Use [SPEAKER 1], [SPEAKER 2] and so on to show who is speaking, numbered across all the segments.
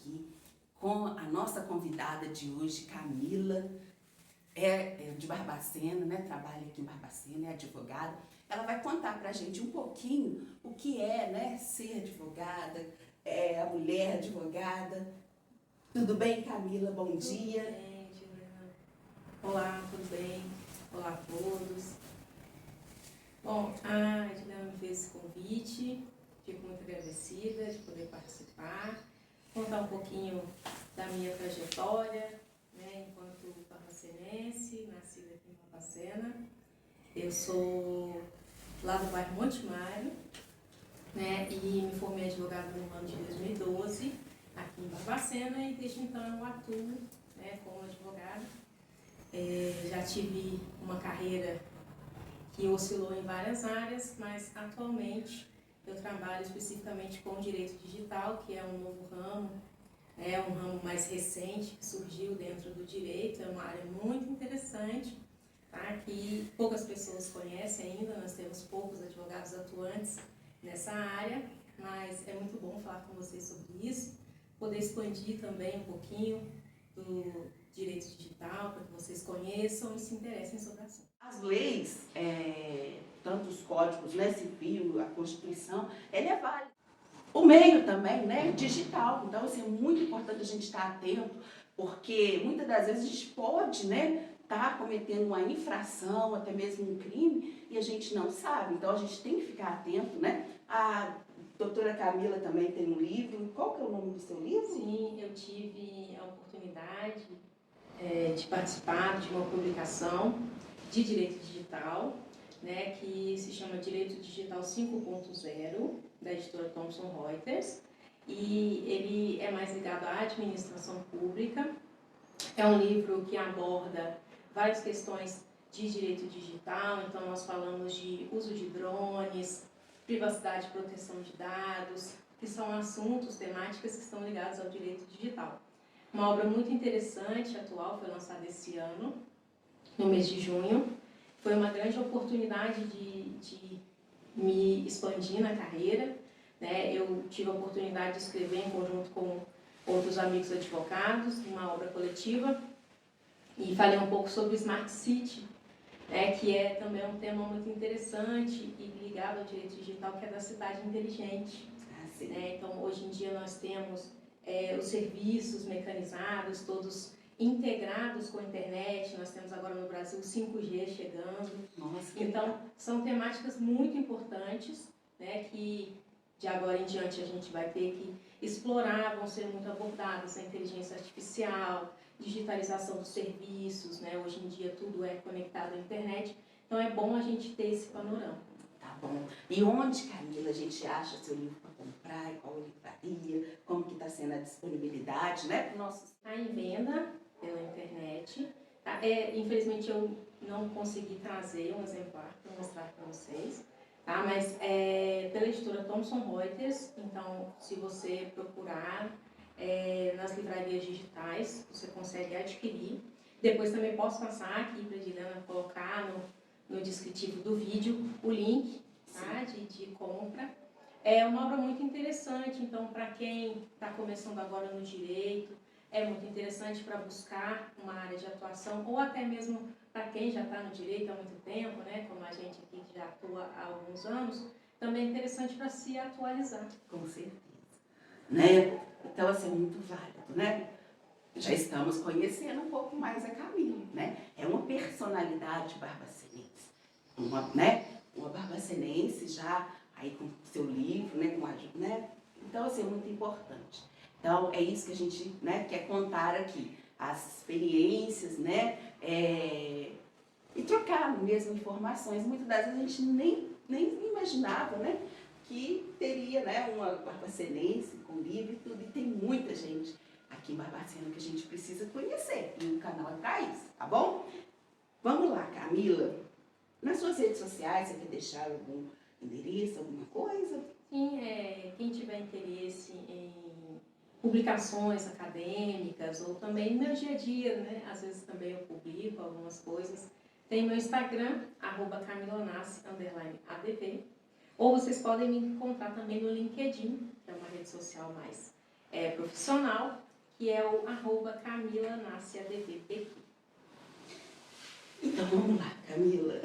[SPEAKER 1] aqui com a nossa convidada de hoje, Camila, é de Barbacena, né? Trabalha aqui em Barbacena, é advogada. Ela vai contar pra gente um pouquinho o que é, né, ser advogada, a mulher advogada. Tudo bem, Camila? Bom dia.
[SPEAKER 2] Tudo bem, Juliana. Olá, tudo bem? Olá a todos. Bom, a Juliana me fez esse convite, fico muito agradecida de poder participar, contar um pouquinho da minha trajetória, né, enquanto barbacenense, nascida aqui em Barbacena. Eu sou lá do bairro Monte Mário, né, e me formei advogada no ano de 2012, aqui em Barbacena, e desde então eu atuo, né, como advogada. Já tive uma carreira que oscilou em várias áreas, mas atualmente eu trabalho especificamente com o direito digital, que é um novo ramo, é um ramo mais recente que surgiu dentro do direito, é uma área muito interessante, tá? Que poucas pessoas conhecem ainda, nós temos poucos advogados atuantes nessa área, mas é muito bom falar com vocês sobre isso, poder expandir também um pouquinho do direito digital, para que vocês conheçam e se interessem sobre o assunto.
[SPEAKER 1] As leis, tanto os códigos, né, civil, a Constituição, ela é válida. O meio também, né, digital. Então, assim, é muito importante a gente estar atento, porque muitas das vezes a gente pode, né, estar cometendo uma infração, até mesmo um crime, e a gente não sabe. Então, a gente tem que ficar atento, né? A doutora Camila também tem um livro. Qual que é o nome do seu livro?
[SPEAKER 2] Sim, eu tive a oportunidade de participar de uma publicação de direito digital, né, que se chama Direito Digital 5.0, da editora Thomson Reuters, e ele é mais ligado à administração pública. É um livro que aborda várias questões de direito digital, então nós falamos de uso de drones, privacidade e proteção de dados, que são assuntos, temáticas que estão ligados ao direito digital. Uma obra muito interessante, atual, foi lançada esse ano, no mês de junho. Foi uma grande oportunidade de me expandir na carreira, né? Eu tive a oportunidade de escrever em conjunto com outros amigos advogados, uma obra coletiva, e falei um pouco sobre Smart City, né, que é também um tema muito interessante e ligado ao direito digital, que é da cidade inteligente. Né? Então, hoje em dia nós temos os serviços mecanizados, todos integrados com a internet. Nós temos agora no Brasil 5G chegando.
[SPEAKER 1] Nossa,
[SPEAKER 2] então, são temáticas muito importantes, né, que de agora em diante a gente vai ter que explorar, vão ser muito abordadas, a inteligência artificial, digitalização dos serviços, né? Hoje em dia tudo é conectado à internet, então é bom a gente ter esse panorama.
[SPEAKER 1] Tá bom. E onde, Camila, a gente acha seu livro para comprar? Em qual livraria? Como que está sendo a disponibilidade, né?
[SPEAKER 2] Está em venda pela internet. Tá? Infelizmente eu não consegui trazer um exemplar para mostrar para vocês, tá? Mas pela editora Thomson Reuters, então se você procurar nas livrarias digitais, você consegue adquirir. Depois também posso passar aqui para a Juliana colocar no descritivo do vídeo o link, tá, de compra. É uma obra muito interessante, então para quem está começando agora no direito, é muito interessante para buscar uma área de atuação, ou até mesmo para quem já está no direito há muito tempo, né, como a gente aqui que já atua há alguns anos, também é interessante para se atualizar.
[SPEAKER 1] Com certeza. Né? Então, assim, é muito válido, né? Já estamos conhecendo um pouco mais a Camila, né? É uma personalidade barbacenense, uma barbacenense já aí com seu livro, né? Né? Então, assim, é muito importante. Então, é isso que a gente, né, quer contar aqui, as experiências, né? E trocar mesmo informações. Muitas das vezes a gente nem imaginava, né, que teria, né, uma barbacenense com livro e tudo, e tem muita gente aqui em Barbacena que a gente precisa conhecer, e o canal é para isso, tá bom? Vamos lá, Camila. Nas suas redes sociais, você quer deixar algum endereço, alguma coisa?
[SPEAKER 2] Sim, quem tiver interesse em publicações acadêmicas ou também no meu dia a dia, né? Às vezes também eu publico algumas coisas. Tem meu Instagram, @camilanassi_adv. Ou vocês podem me encontrar também no LinkedIn, que é uma rede social mais profissional, que é o @CamilaNasceADVPQ.
[SPEAKER 1] Então vamos lá, Camila.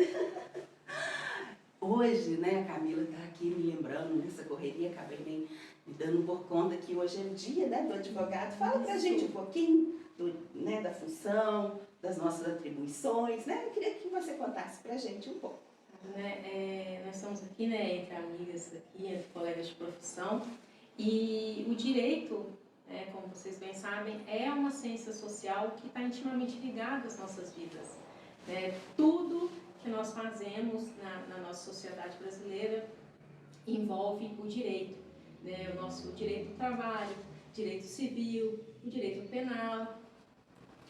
[SPEAKER 1] Hoje, né, a Camila está aqui me lembrando nessa correria, acabei nem me dando por conta que hoje é o dia, né, do advogado. Fala pra gente um pouquinho né, da função, das nossas atribuições, né? Eu queria que você contasse pra gente um pouco.
[SPEAKER 2] Nós estamos aqui, né, entre amigas aqui, entre colegas de profissão, e o direito, como vocês bem sabem, é uma ciência social que está intimamente ligada às nossas vidas. Tudo que nós fazemos na nossa sociedade brasileira envolve o direito, o nosso direito do trabalho, direito civil, o direito penal.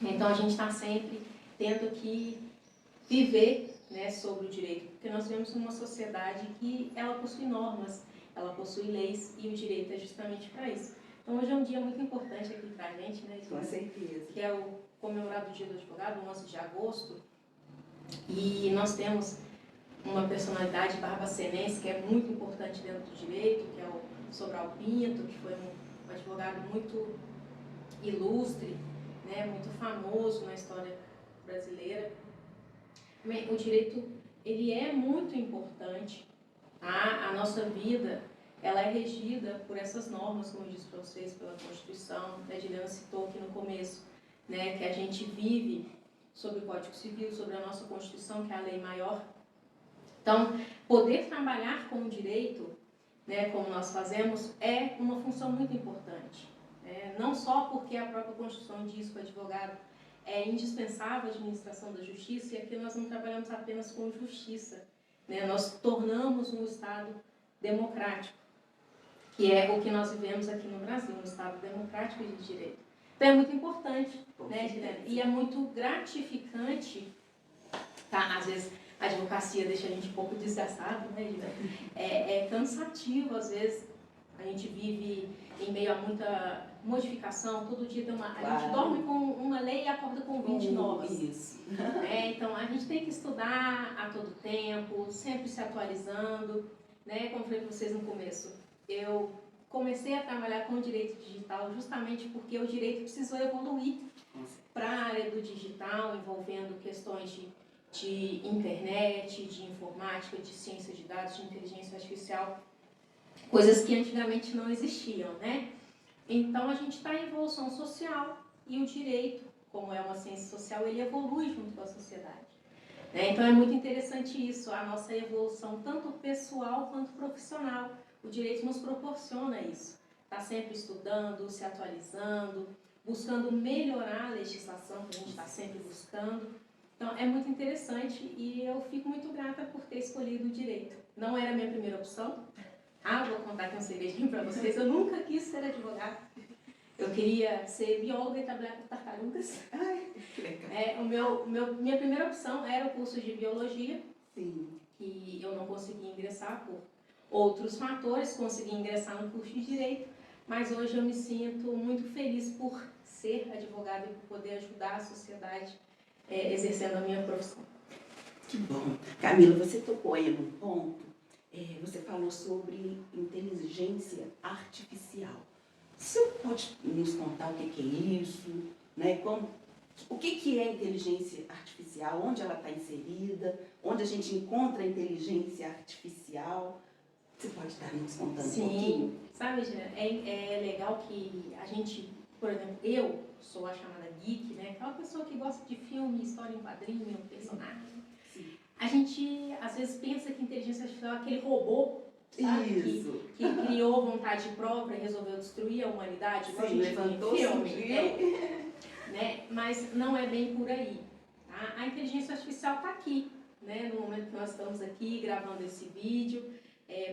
[SPEAKER 2] Então a gente está sempre tendo que viver, sobre o direito, porque nós vivemos numa sociedade que ela possui normas, ela possui leis e o direito é justamente para isso. Então hoje é um dia muito importante aqui para a gente, né?
[SPEAKER 1] Com certeza.
[SPEAKER 2] Que é o comemorado Dia do Advogado, 11 de agosto, e nós temos uma personalidade barbacenense que é muito importante dentro do direito, que é o Sobral Pinto, que foi um advogado muito ilustre, muito famoso na história brasileira. O direito, ele é muito importante. A nossa vida, ela é regida por essas normas, como eu disse para vocês, pela Constituição. A Juliana citou aqui no começo, que a gente vive sobre o Código Civil, sobre a nossa Constituição, que é a lei maior. Então, poder trabalhar com o direito, como nós fazemos, é uma função muito importante. Não só porque a própria Constituição diz que o advogado é indispensável à administração da justiça, e aqui nós não trabalhamos apenas com justiça. Nós tornamos um Estado democrático, que é o que nós vivemos aqui no Brasil, um Estado democrático e de direito. Então é muito importante, Juliana? E é muito gratificante, tá? Às vezes a advocacia deixa a gente um pouco desgastado, Juliana? É cansativo, às vezes a gente vive em meio a muita modificação, todo dia tem a gente dorme com uma lei e acorda com 20 novas.
[SPEAKER 1] Isso.
[SPEAKER 2] Então a gente tem que estudar a todo tempo, sempre se atualizando, como eu falei para vocês no começo. Eu comecei a trabalhar com o direito digital justamente porque o direito precisou evoluir para a área do digital, envolvendo questões de internet, de informática, de ciência de dados, de inteligência artificial, coisas que antigamente não existiam, Então a gente está em evolução social e o direito, como é uma ciência social, ele evolui junto com a sociedade. Então é muito interessante isso, a nossa evolução, tanto pessoal quanto profissional. O direito nos proporciona isso. Está sempre estudando, se atualizando, buscando melhorar a legislação, que a gente está sempre buscando. Então é muito interessante e eu fico muito grata por ter escolhido o direito. Não era a minha primeira opção. Vou contar aqui um segredinho para vocês. Eu nunca quis ser advogada. Eu queria ser bióloga e trabalhar com tartarugas. Minha primeira opção era o curso de biologia,
[SPEAKER 1] Sim.
[SPEAKER 2] que eu não consegui ingressar por outros fatores, consegui ingressar no curso de Direito, mas hoje eu me sinto muito feliz por ser advogada e por poder ajudar a sociedade exercendo a minha profissão.
[SPEAKER 1] Que bom. Camila, você tocou aí num ponto. Você falou sobre inteligência artificial. Você pode nos contar o que é isso? O que é inteligência artificial? Onde ela está inserida? Onde a gente encontra a inteligência artificial? Você pode estar nos contando um pouquinho?
[SPEAKER 2] Sim. Sabe, Gina, é legal que a gente, por exemplo, eu sou a chamada geek, aquela pessoa que gosta de filme, história em quadrinho, personagem. A gente, às vezes, pensa que inteligência artificial é aquele robô, sabe? Que criou vontade própria e resolveu destruir a humanidade.
[SPEAKER 1] Sim, levantou
[SPEAKER 2] filme, Mas não é bem por aí. Tá? A inteligência artificial está aqui, no momento que nós estamos aqui gravando esse vídeo,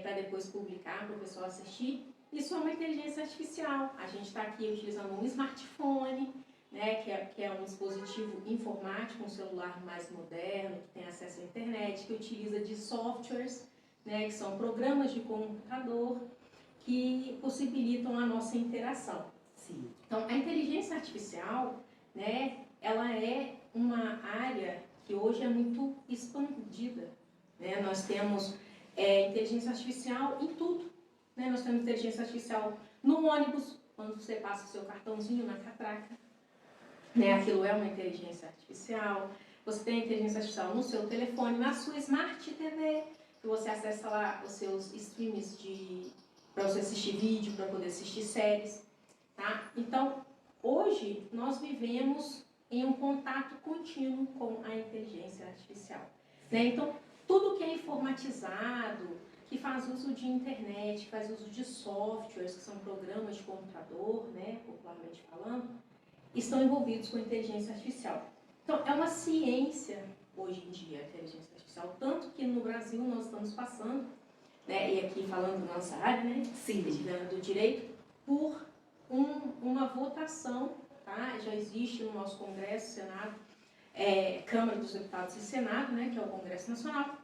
[SPEAKER 2] para depois publicar, para o pessoal assistir. Isso é uma inteligência artificial. A gente está aqui utilizando um smartphone, que é um dispositivo informático, um celular mais moderno, que tem acesso à internet, que utiliza de softwares, que são programas de computador que possibilitam a nossa interação.
[SPEAKER 1] Sim.
[SPEAKER 2] Então, a inteligência artificial, ela é uma área que hoje é muito expandida. Nós temos inteligência artificial em tudo. Nós temos inteligência artificial no ônibus, quando você passa o seu cartãozinho na catraca, né? Aquilo é uma inteligência artificial. Você tem a inteligência artificial no seu telefone, na sua Smart TV, que você acessa lá os seus streams para você assistir vídeo, para poder assistir séries, tá? Então, hoje, nós vivemos em um contato contínuo com a inteligência artificial, né? Então, tudo que é informatizado, que faz uso de internet, faz uso de softwares, que são programas de computador, né, popularmente falando, estão envolvidos com a inteligência artificial. Então, é uma ciência, hoje em dia, a inteligência artificial, tanto que no Brasil nós estamos passando, né, e aqui falando da nossa área, né,
[SPEAKER 1] Sim.
[SPEAKER 2] do direito, por uma votação, tá? Já existe no nosso Congresso, Senado, Câmara dos Deputados e Senado, né, que é o Congresso Nacional,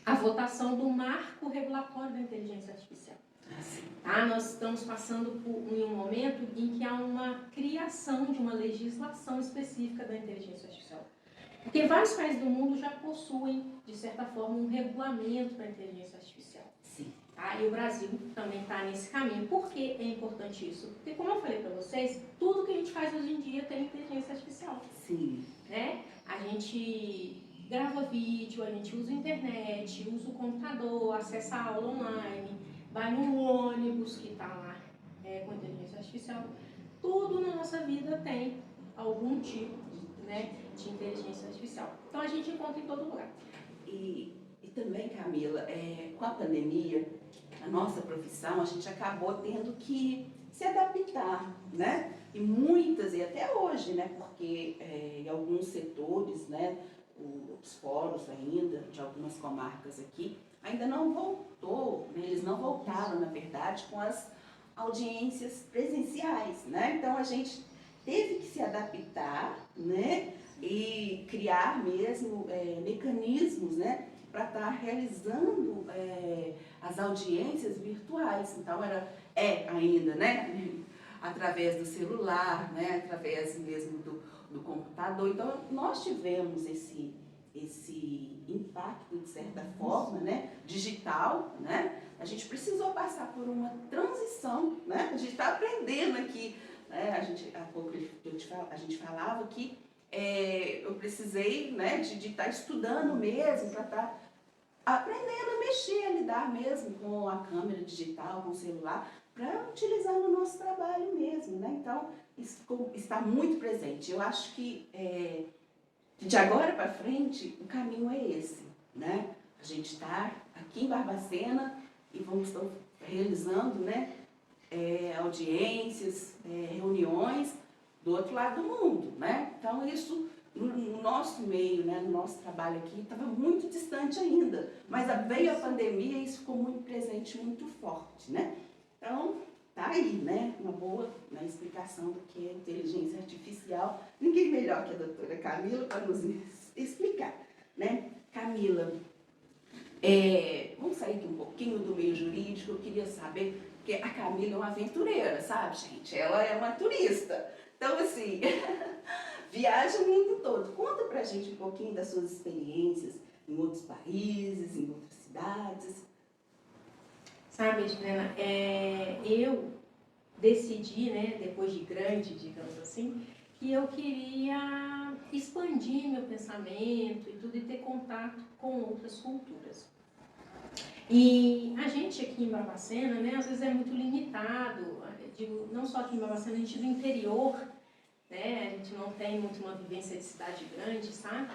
[SPEAKER 2] a votação do marco regulatório da inteligência artificial. Tá? Nós estamos passando em um momento em que há uma criação de uma legislação específica da inteligência artificial. Porque vários países do mundo já possuem, de certa forma, um regulamento para a inteligência artificial.
[SPEAKER 1] Sim.
[SPEAKER 2] Tá? E o Brasil também está nesse caminho. Por que é importante isso? Porque, como eu falei para vocês, tudo que a gente faz hoje em dia tem inteligência artificial.
[SPEAKER 1] Sim.
[SPEAKER 2] Né? A gente grava vídeo, a gente usa a internet, usa o computador, acessa a aula online, vai no ônibus que está lá com inteligência artificial. Tudo na nossa vida tem algum tipo, né, de inteligência artificial. Então a gente encontra em todo lugar.
[SPEAKER 1] E também, Camila, com a pandemia, a nossa profissão, a gente acabou tendo que se adaptar, né? E muitas, e até hoje, né? Porque em alguns setores, né? Os fóruns ainda, de algumas comarcas aqui, ainda não voltou, né? Eles não voltaram, na verdade, com as audiências presenciais, né? Então a gente teve que se adaptar, né? E criar mesmo mecanismos, né? Para estar realizando as audiências virtuais. Então ainda, né? Através do celular, né? Através mesmo do computador. Então nós tivemos esse impacto, de certa forma, né? Digital, né? A gente precisou passar por uma transição, né? A gente está aprendendo aqui, né? Há pouco a gente falava que eu precisei, né, de estar estudando mesmo, para estar aprendendo a mexer, a lidar mesmo com a câmera digital, com o celular, para utilizar no nosso trabalho mesmo, né? Então, isso está muito presente. Eu acho que de agora para frente, o caminho é esse, né? A gente está aqui em Barbacena e estar realizando, né, audiências, reuniões do outro lado do mundo, né? Então, isso no nosso meio, né, no nosso trabalho aqui, estava muito distante ainda. Mas veio a pandemia e isso ficou muito presente, muito forte, né? Então, tá aí, né? Uma boa, né, explicação do que é inteligência artificial. Ninguém melhor que a doutora Camila para nos explicar, né? Camila, vamos sair aqui um pouquinho do meio jurídico. Eu queria saber, porque a Camila é uma aventureira, sabe, gente? Ela é uma turista. Então, assim, viaja o mundo todo. Conta pra gente um pouquinho das suas experiências em outros países, em outras cidades.
[SPEAKER 2] Sabe, Edilena, eu decidi, né, depois de grande, digamos assim, que eu queria expandir meu pensamento e tudo, e ter contato com outras culturas. E a gente aqui em Barbacena, né, às vezes é muito limitado, digo, não só aqui em Barbacena, a gente do interior, né, a gente não tem muito uma vivência de cidade grande, sabe?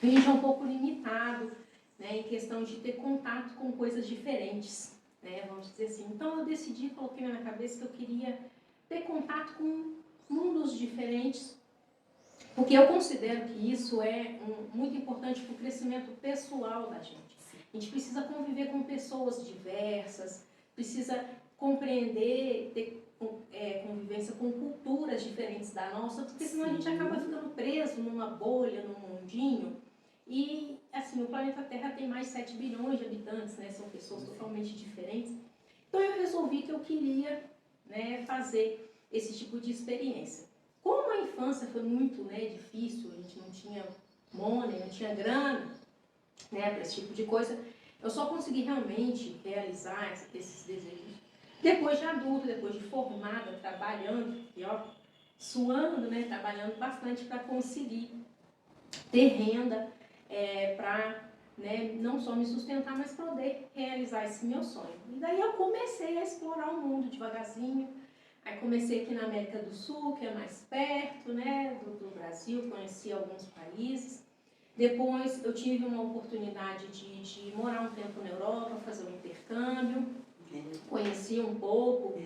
[SPEAKER 2] A gente é um pouco limitado, né, em questão de ter contato com coisas diferentes, né, vamos dizer assim. Então eu decidi, coloquei na minha cabeça que eu queria ter contato com mundos diferentes, porque eu considero que isso é muito importante para o crescimento pessoal da gente. A gente precisa conviver com pessoas diversas, precisa compreender, ter convivência com culturas diferentes da nossa, porque senão a gente acaba ficando preso numa bolha, num mundinho. E, assim, o planeta Terra tem mais de 7 bilhões de habitantes, né? São pessoas totalmente diferentes. Então eu resolvi que eu queria, né, fazer esse tipo de experiência. Como a infância foi muito, né, difícil, a gente não tinha money, não tinha grana, né, para esse tipo de coisa, eu só consegui realmente realizar esses desejos Depois de adulta, depois de formada, trabalhando, e ó, suando, né, trabalhando bastante para conseguir ter renda, para, né, não só me sustentar, mas poder realizar esse meu sonho. E daí eu comecei a explorar o mundo devagarzinho. Aí comecei aqui na América do Sul, que é mais perto, né, do Brasil, conheci alguns países. Depois eu tive uma oportunidade de morar um tempo na Europa, fazer um intercâmbio, conheci um pouco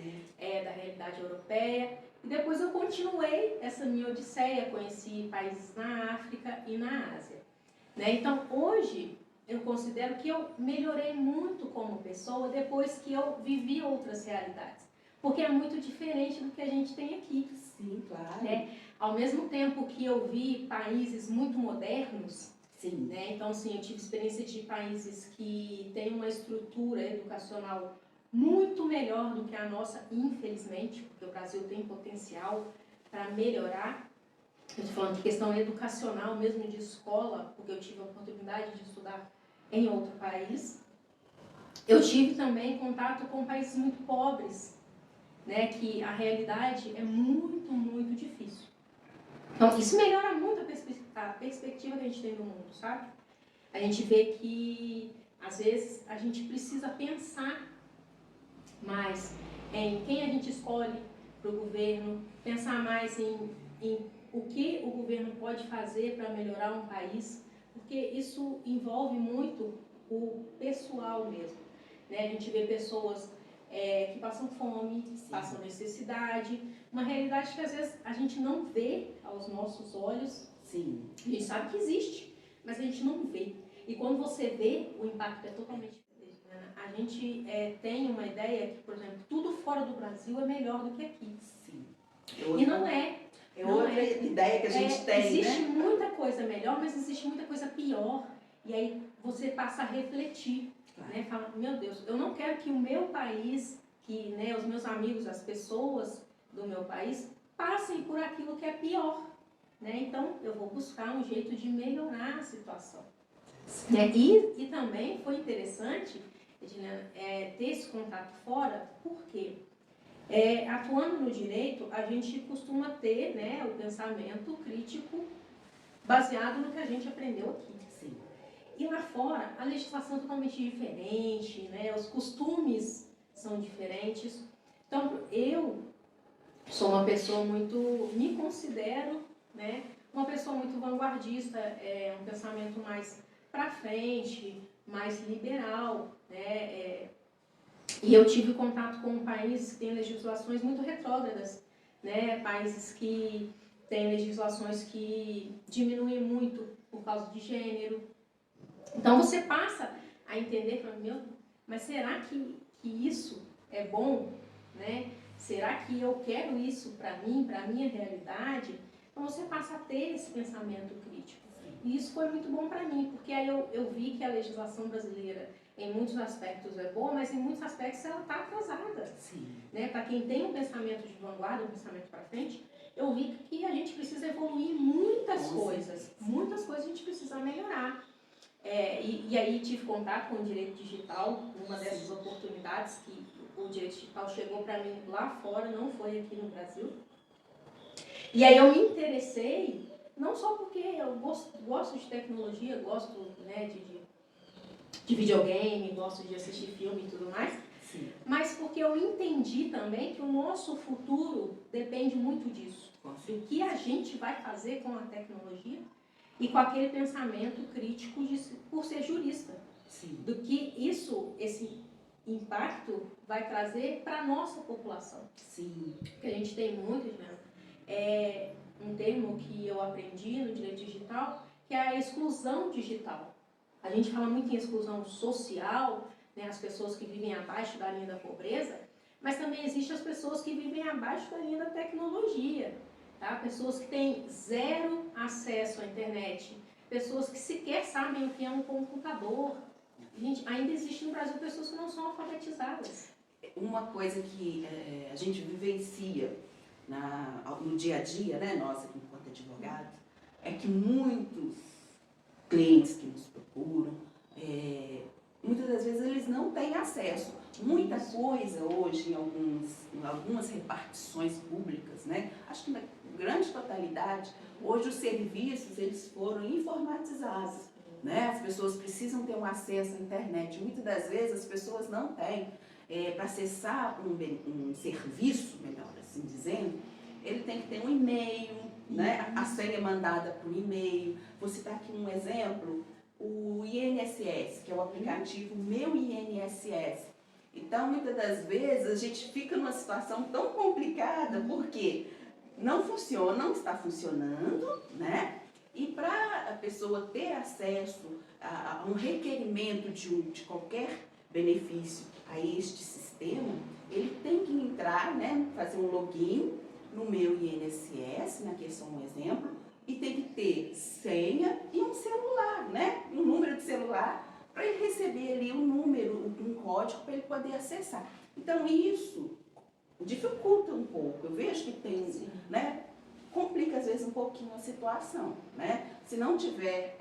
[SPEAKER 2] da realidade europeia. E depois eu continuei essa minha odisseia, conheci países na África e na Ásia. Né? Então, hoje, eu considero que eu melhorei muito como pessoa depois que eu vivi outras realidades. Porque é muito diferente do que a gente tem aqui.
[SPEAKER 1] Sim, claro.
[SPEAKER 2] Né? Ao mesmo tempo que eu vi países muito modernos,
[SPEAKER 1] sim.
[SPEAKER 2] Né? Então, sim, eu tive experiência de países que têm uma estrutura educacional muito melhor do que a nossa, infelizmente, porque o Brasil tem potencial para melhorar. Eu estou falando de questão educacional, mesmo de escola, porque eu tive a oportunidade de estudar em outro país. Eu tive também contato com países muito pobres, né, que a realidade é muito, muito difícil. Então, isso melhora muito a perspectiva que a gente tem do mundo, sabe? A gente vê que, às vezes, a gente precisa pensar mais em quem a gente escolhe para o governo, pensar mais em o que o governo pode fazer para melhorar um país, porque isso envolve muito o pessoal mesmo. Né? A gente vê pessoas que passam fome,
[SPEAKER 1] Sim.
[SPEAKER 2] passam necessidade, uma realidade que às vezes a gente não vê aos nossos olhos.
[SPEAKER 1] Sim.
[SPEAKER 2] A gente sabe que existe, mas a gente não vê. E quando você vê, o impacto é totalmente diferente. Né? A gente tem uma ideia que, por exemplo, tudo fora do Brasil é melhor do que aqui.
[SPEAKER 1] Sim.
[SPEAKER 2] E não é.
[SPEAKER 1] É outra ideia que a gente tem,
[SPEAKER 2] existe
[SPEAKER 1] né?
[SPEAKER 2] muita coisa melhor, mas existe muita coisa pior. E aí você passa a refletir.
[SPEAKER 1] Claro.
[SPEAKER 2] Né? Fala, meu Deus, eu não quero que o meu país, que né, os meus amigos, as pessoas do meu país, passem por aquilo que é pior. Né? Então, eu vou buscar um jeito de melhorar a situação. Né? E também foi interessante, Edilene, ter esse contato fora, porque atuando no direito, a gente costuma ter, né, o pensamento crítico baseado no que a gente aprendeu aqui.
[SPEAKER 1] Sim.
[SPEAKER 2] E lá fora, a legislação é totalmente diferente, né? Os costumes são diferentes. Então, eu sou uma pessoa muito, me considero, né, uma pessoa muito vanguardista, um pensamento mais para frente, mais liberal, né? E eu tive contato com países que têm legislações muito retrógradas, né? Países que têm legislações que diminuem muito por causa de gênero. Então você passa a entender, meu, mas será que isso é bom, né? Será que eu quero isso para mim, para a minha realidade? Então você passa a ter esse pensamento crítico. E isso foi muito bom para mim, porque aí eu vi que a legislação brasileira, em muitos aspectos é boa, mas em muitos aspectos ela está atrasada.
[SPEAKER 1] Sim.
[SPEAKER 2] Né? Para quem tem um pensamento de vanguarda, um pensamento para frente, eu vi que a gente precisa evoluir muitas coisas. Muitas coisas a gente precisa melhorar. E aí tive contato com o direito digital, uma dessas oportunidades que o direito digital chegou para mim lá fora, não foi aqui no Brasil. E aí eu me interessei, não só porque eu gosto de tecnologia, gosto, né, de videogame, gosto de assistir filme e tudo mais,
[SPEAKER 1] sim,
[SPEAKER 2] mas porque eu entendi também que o nosso futuro depende muito disso. Do que a gente vai fazer com a tecnologia e com aquele pensamento crítico por ser jurista.
[SPEAKER 1] sim,
[SPEAKER 2] Do que esse impacto vai trazer para a nossa população.
[SPEAKER 1] Sim.
[SPEAKER 2] Porque a gente tem muito, né? Um termo que eu aprendi no direito digital, que é a exclusão digital. A gente fala muito em exclusão social, né, as pessoas que vivem abaixo da linha da pobreza, mas também existem as pessoas que vivem abaixo da linha da tecnologia. Tá? Pessoas que têm zero acesso à internet, pessoas que sequer sabem o que é um computador. Gente, ainda existe no Brasil pessoas que não são alfabetizadas.
[SPEAKER 1] Uma coisa que a gente vivencia no dia a dia, né, nós aqui enquanto advogados, é que muitos clientes que nos procuram muitas das vezes eles não têm acesso. Muita coisa hoje, em algumas repartições públicas, né? Acho que na grande totalidade, hoje os serviços eles foram informatizados. Né? As pessoas precisam ter um acesso à internet. Muitas das vezes as pessoas não têm. Para acessar um serviço, melhor assim dizendo, ele tem que ter um e-mail, né? A senha é mandada por e-mail. Vou citar aqui um exemplo, o INSS, que é o aplicativo Meu INSS. Então, muitas das vezes, a gente fica numa situação tão complicada, porque não funciona, não está funcionando, né? E para a pessoa ter acesso a um requerimento de qualquer benefício a este sistema, ele tem que entrar, né, fazer um login no Meu INSS, aqui é só um exemplo, e tem que ter senha e um celular, né, um número de celular, para ele receber ali um número, um código para ele poder acessar. Então isso dificulta um pouco, eu vejo que tem, né, complica às vezes um pouquinho a situação, né? Se não tiver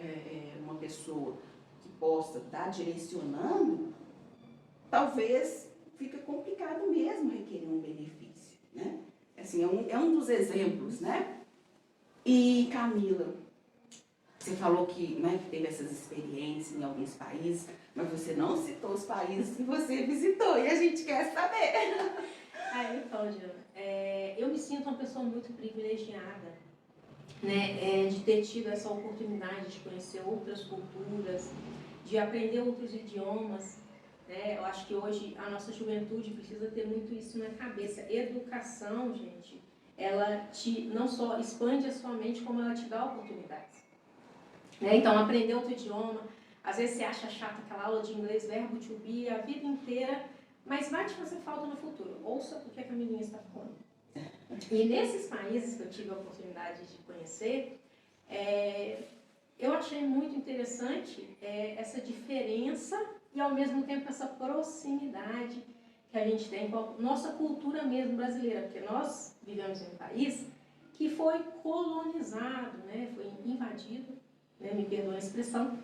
[SPEAKER 1] uma pessoa que possa estar direcionando, talvez fique complicado mesmo requerer um benefício, né? Assim, é um dos exemplos, né? E Camila, você falou que, né, que teve essas experiências em alguns países, mas você não citou os países que você visitou e a gente quer saber.
[SPEAKER 2] Então, Diana, eu me sinto uma pessoa muito privilegiada, né, de ter tido essa oportunidade de conhecer outras culturas, de aprender outros idiomas. Eu acho que hoje a nossa juventude precisa ter muito isso na cabeça. Educação, gente, ela não só expande a sua mente, como ela te dá oportunidades. Então, aprender outro idioma, às vezes você acha chato aquela aula de inglês, verbo to be, a vida inteira, mas vai te fazer falta no futuro. Ouça o que a Camilinha está falando. E nesses países que eu tive a oportunidade de conhecer, eu achei muito interessante essa diferença e, ao mesmo tempo, essa proximidade que a gente tem com a nossa cultura mesmo brasileira, porque nós vivemos em um país que foi colonizado, né? Foi invadido, né? Me perdoa a expressão,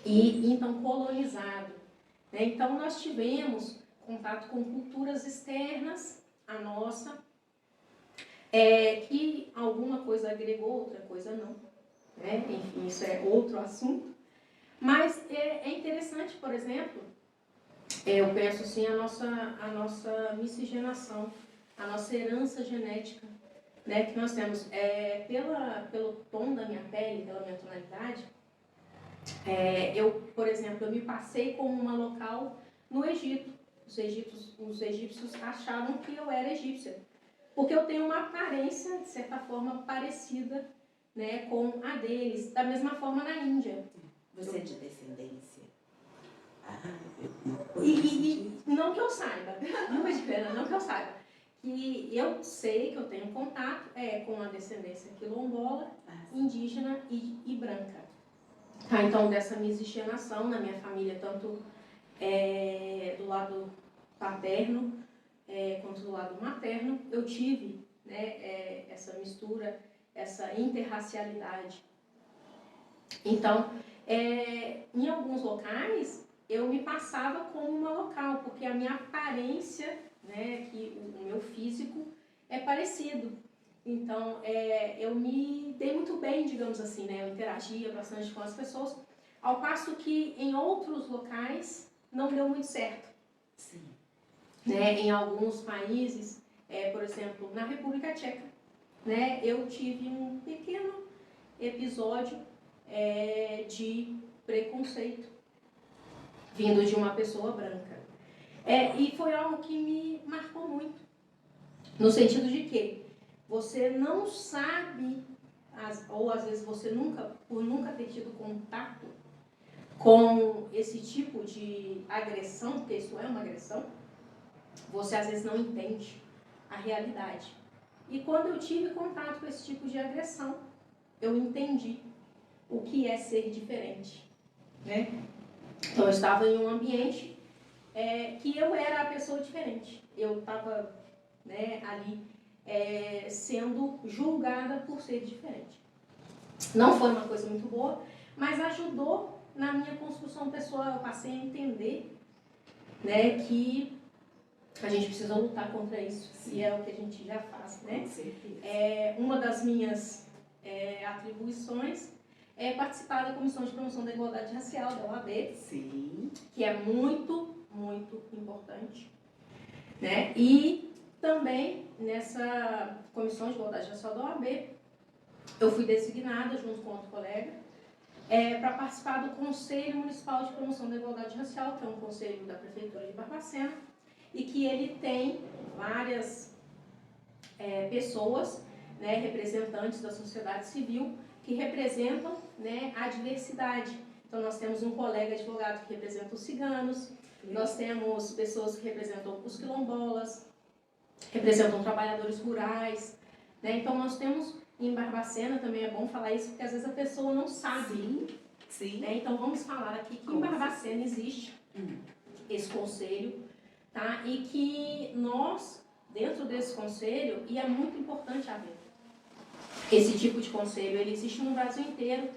[SPEAKER 2] e então colonizado. Então, nós tivemos contato com culturas externas à nossa, que alguma coisa agregou, outra coisa não. Enfim, isso é outro assunto. Mas é interessante, por exemplo, eu penso assim, a nossa miscigenação, a nossa herança genética, né, que nós temos. Pelo tom da minha pele, pela minha tonalidade, por exemplo, eu me passei como uma local no Egito. Os egípcios achavam que eu era egípcia, porque eu tenho uma aparência, de certa forma, parecida, né, com a deles. Da mesma forma na Índia.
[SPEAKER 1] Você é de descendência?
[SPEAKER 2] Não que eu saiba, não que eu saiba. E eu sei que eu tenho contato com a descendência quilombola, indígena e branca. Então, dessa miscigenação na minha família, tanto do lado paterno quanto do lado materno, eu tive, né, essa mistura, essa interracialidade. Então, em alguns locais, eu me passava como uma local, porque a minha aparência, né, que o meu físico é parecido. Então, eu me dei muito bem, digamos assim, né? Eu interagia bastante com as pessoas, ao passo que em outros locais não deu muito certo.
[SPEAKER 1] Sim.
[SPEAKER 2] Em alguns países, por exemplo, na República Tcheca, né, eu tive um pequeno episódio de preconceito vindo de uma pessoa branca. E foi algo que me marcou muito, no sentido de que você não sabe, ou às vezes você por nunca ter tido contato com esse tipo de agressão, porque isso é uma agressão, você às vezes não entende a realidade. E quando eu tive contato com esse tipo de agressão, eu entendi o que é ser diferente, né? Então, eu estava em um ambiente que eu era a pessoa diferente. Eu estava, né, ali sendo julgada por ser diferente. Não foi uma coisa muito boa, mas ajudou na minha construção pessoal, eu passei a entender, né, que a gente precisa lutar contra isso. Sim. E é o que a gente já faz, né?
[SPEAKER 1] Com certeza.
[SPEAKER 2] Uma das minhas atribuições é participar da Comissão de Promoção da Igualdade Racial, da OAB.
[SPEAKER 1] Sim.
[SPEAKER 2] Que é muito, muito importante, né? E também nessa Comissão de Igualdade Racial da OAB, eu fui designada, junto com outro colega, para participar do Conselho Municipal de Promoção da Igualdade Racial, que é um conselho da Prefeitura de Barbacena, e que ele tem várias pessoas, né, representantes da sociedade civil, que representam, né, a diversidade. Então, nós temos um colega advogado que representa os ciganos, nós temos pessoas que representam os quilombolas, representam trabalhadores rurais, né? Então, nós temos em Barbacena, também é bom falar isso, porque às vezes a pessoa não sabe.
[SPEAKER 1] Sim, sim.
[SPEAKER 2] Né? Então, vamos falar aqui que em Barbacena existe esse conselho, tá? E que nós, dentro desse conselho, e é muito importante haver esse tipo de conselho, ele existe no Brasil inteiro,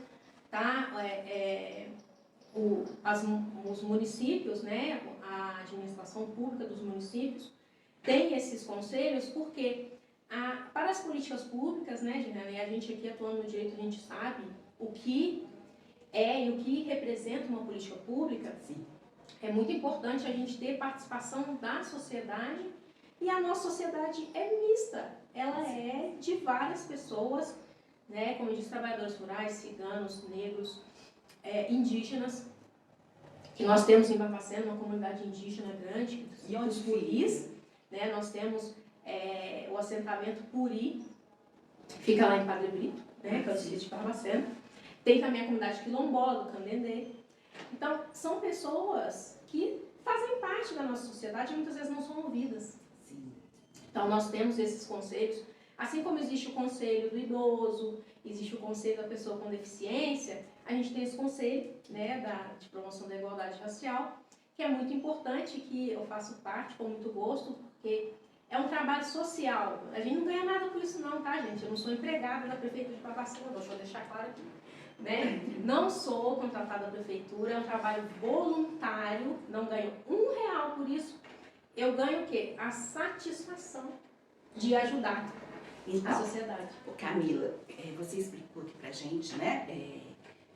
[SPEAKER 2] tá? Os municípios, né? A administração pública dos municípios tem esses conselhos porque para as políticas públicas, né, Gina, e a gente aqui atuando no direito, a gente sabe o que é e o que representa uma política pública.
[SPEAKER 1] Sim.
[SPEAKER 2] É muito importante a gente ter participação da sociedade, e a nossa sociedade é mista, ela é de várias pessoas, né, como diz, trabalhadores rurais, ciganos, negros, indígenas, que nós temos em Barbacena uma comunidade indígena grande,
[SPEAKER 1] e os
[SPEAKER 2] Puris, né, nós temos o assentamento Puri, fica lá em Padre Brito, né, que é o distrito de Barbacena. Tem também a comunidade quilombola, do Candendê. Então, são pessoas que fazem parte da nossa sociedade e muitas vezes não são ouvidas.
[SPEAKER 1] Sim.
[SPEAKER 2] Então, nós temos esses conselhos, assim como existe o conselho do idoso, existe o conselho da pessoa com deficiência, a gente tem esse conselho, né, de promoção da igualdade racial, que é muito importante, que eu faço parte com muito gosto, porque é um trabalho social. A gente não ganha nada com isso não, tá, gente? Eu não sou empregada da Prefeitura de Barbacena, deixa eu deixar claro aqui. Né? Não sou contratada da Prefeitura, é um trabalho voluntário, não ganho R$1 por isso. Eu ganho o quê? A satisfação de ajudar a sociedade.
[SPEAKER 1] Camila, você explicou aqui pra gente, né,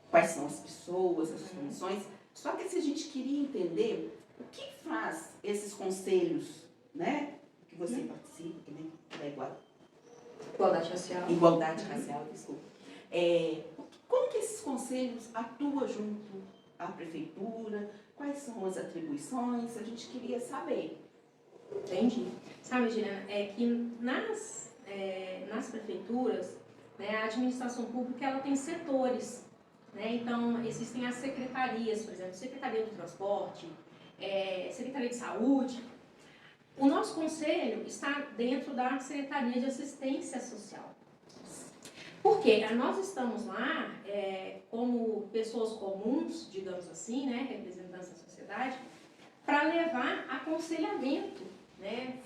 [SPEAKER 1] quais são as pessoas, as funções, só que se a gente queria entender o que faz esses conselhos, né, que você participa, que nem da
[SPEAKER 2] igualdade racial.
[SPEAKER 1] Igualdade racial, desculpa. Como que esses conselhos atuam junto à prefeitura? Quais são as atribuições? A gente queria saber.
[SPEAKER 2] Entendi. Sabe, Juliana, que nas prefeituras, né, a administração pública ela tem setores. Né? Então, existem as secretarias, por exemplo, Secretaria do Transporte, Secretaria de Saúde. O nosso conselho está dentro da Secretaria de Assistência Social. Porque nós estamos lá como pessoas comuns, digamos assim, né, representantes da sociedade, para levar aconselhamento, né,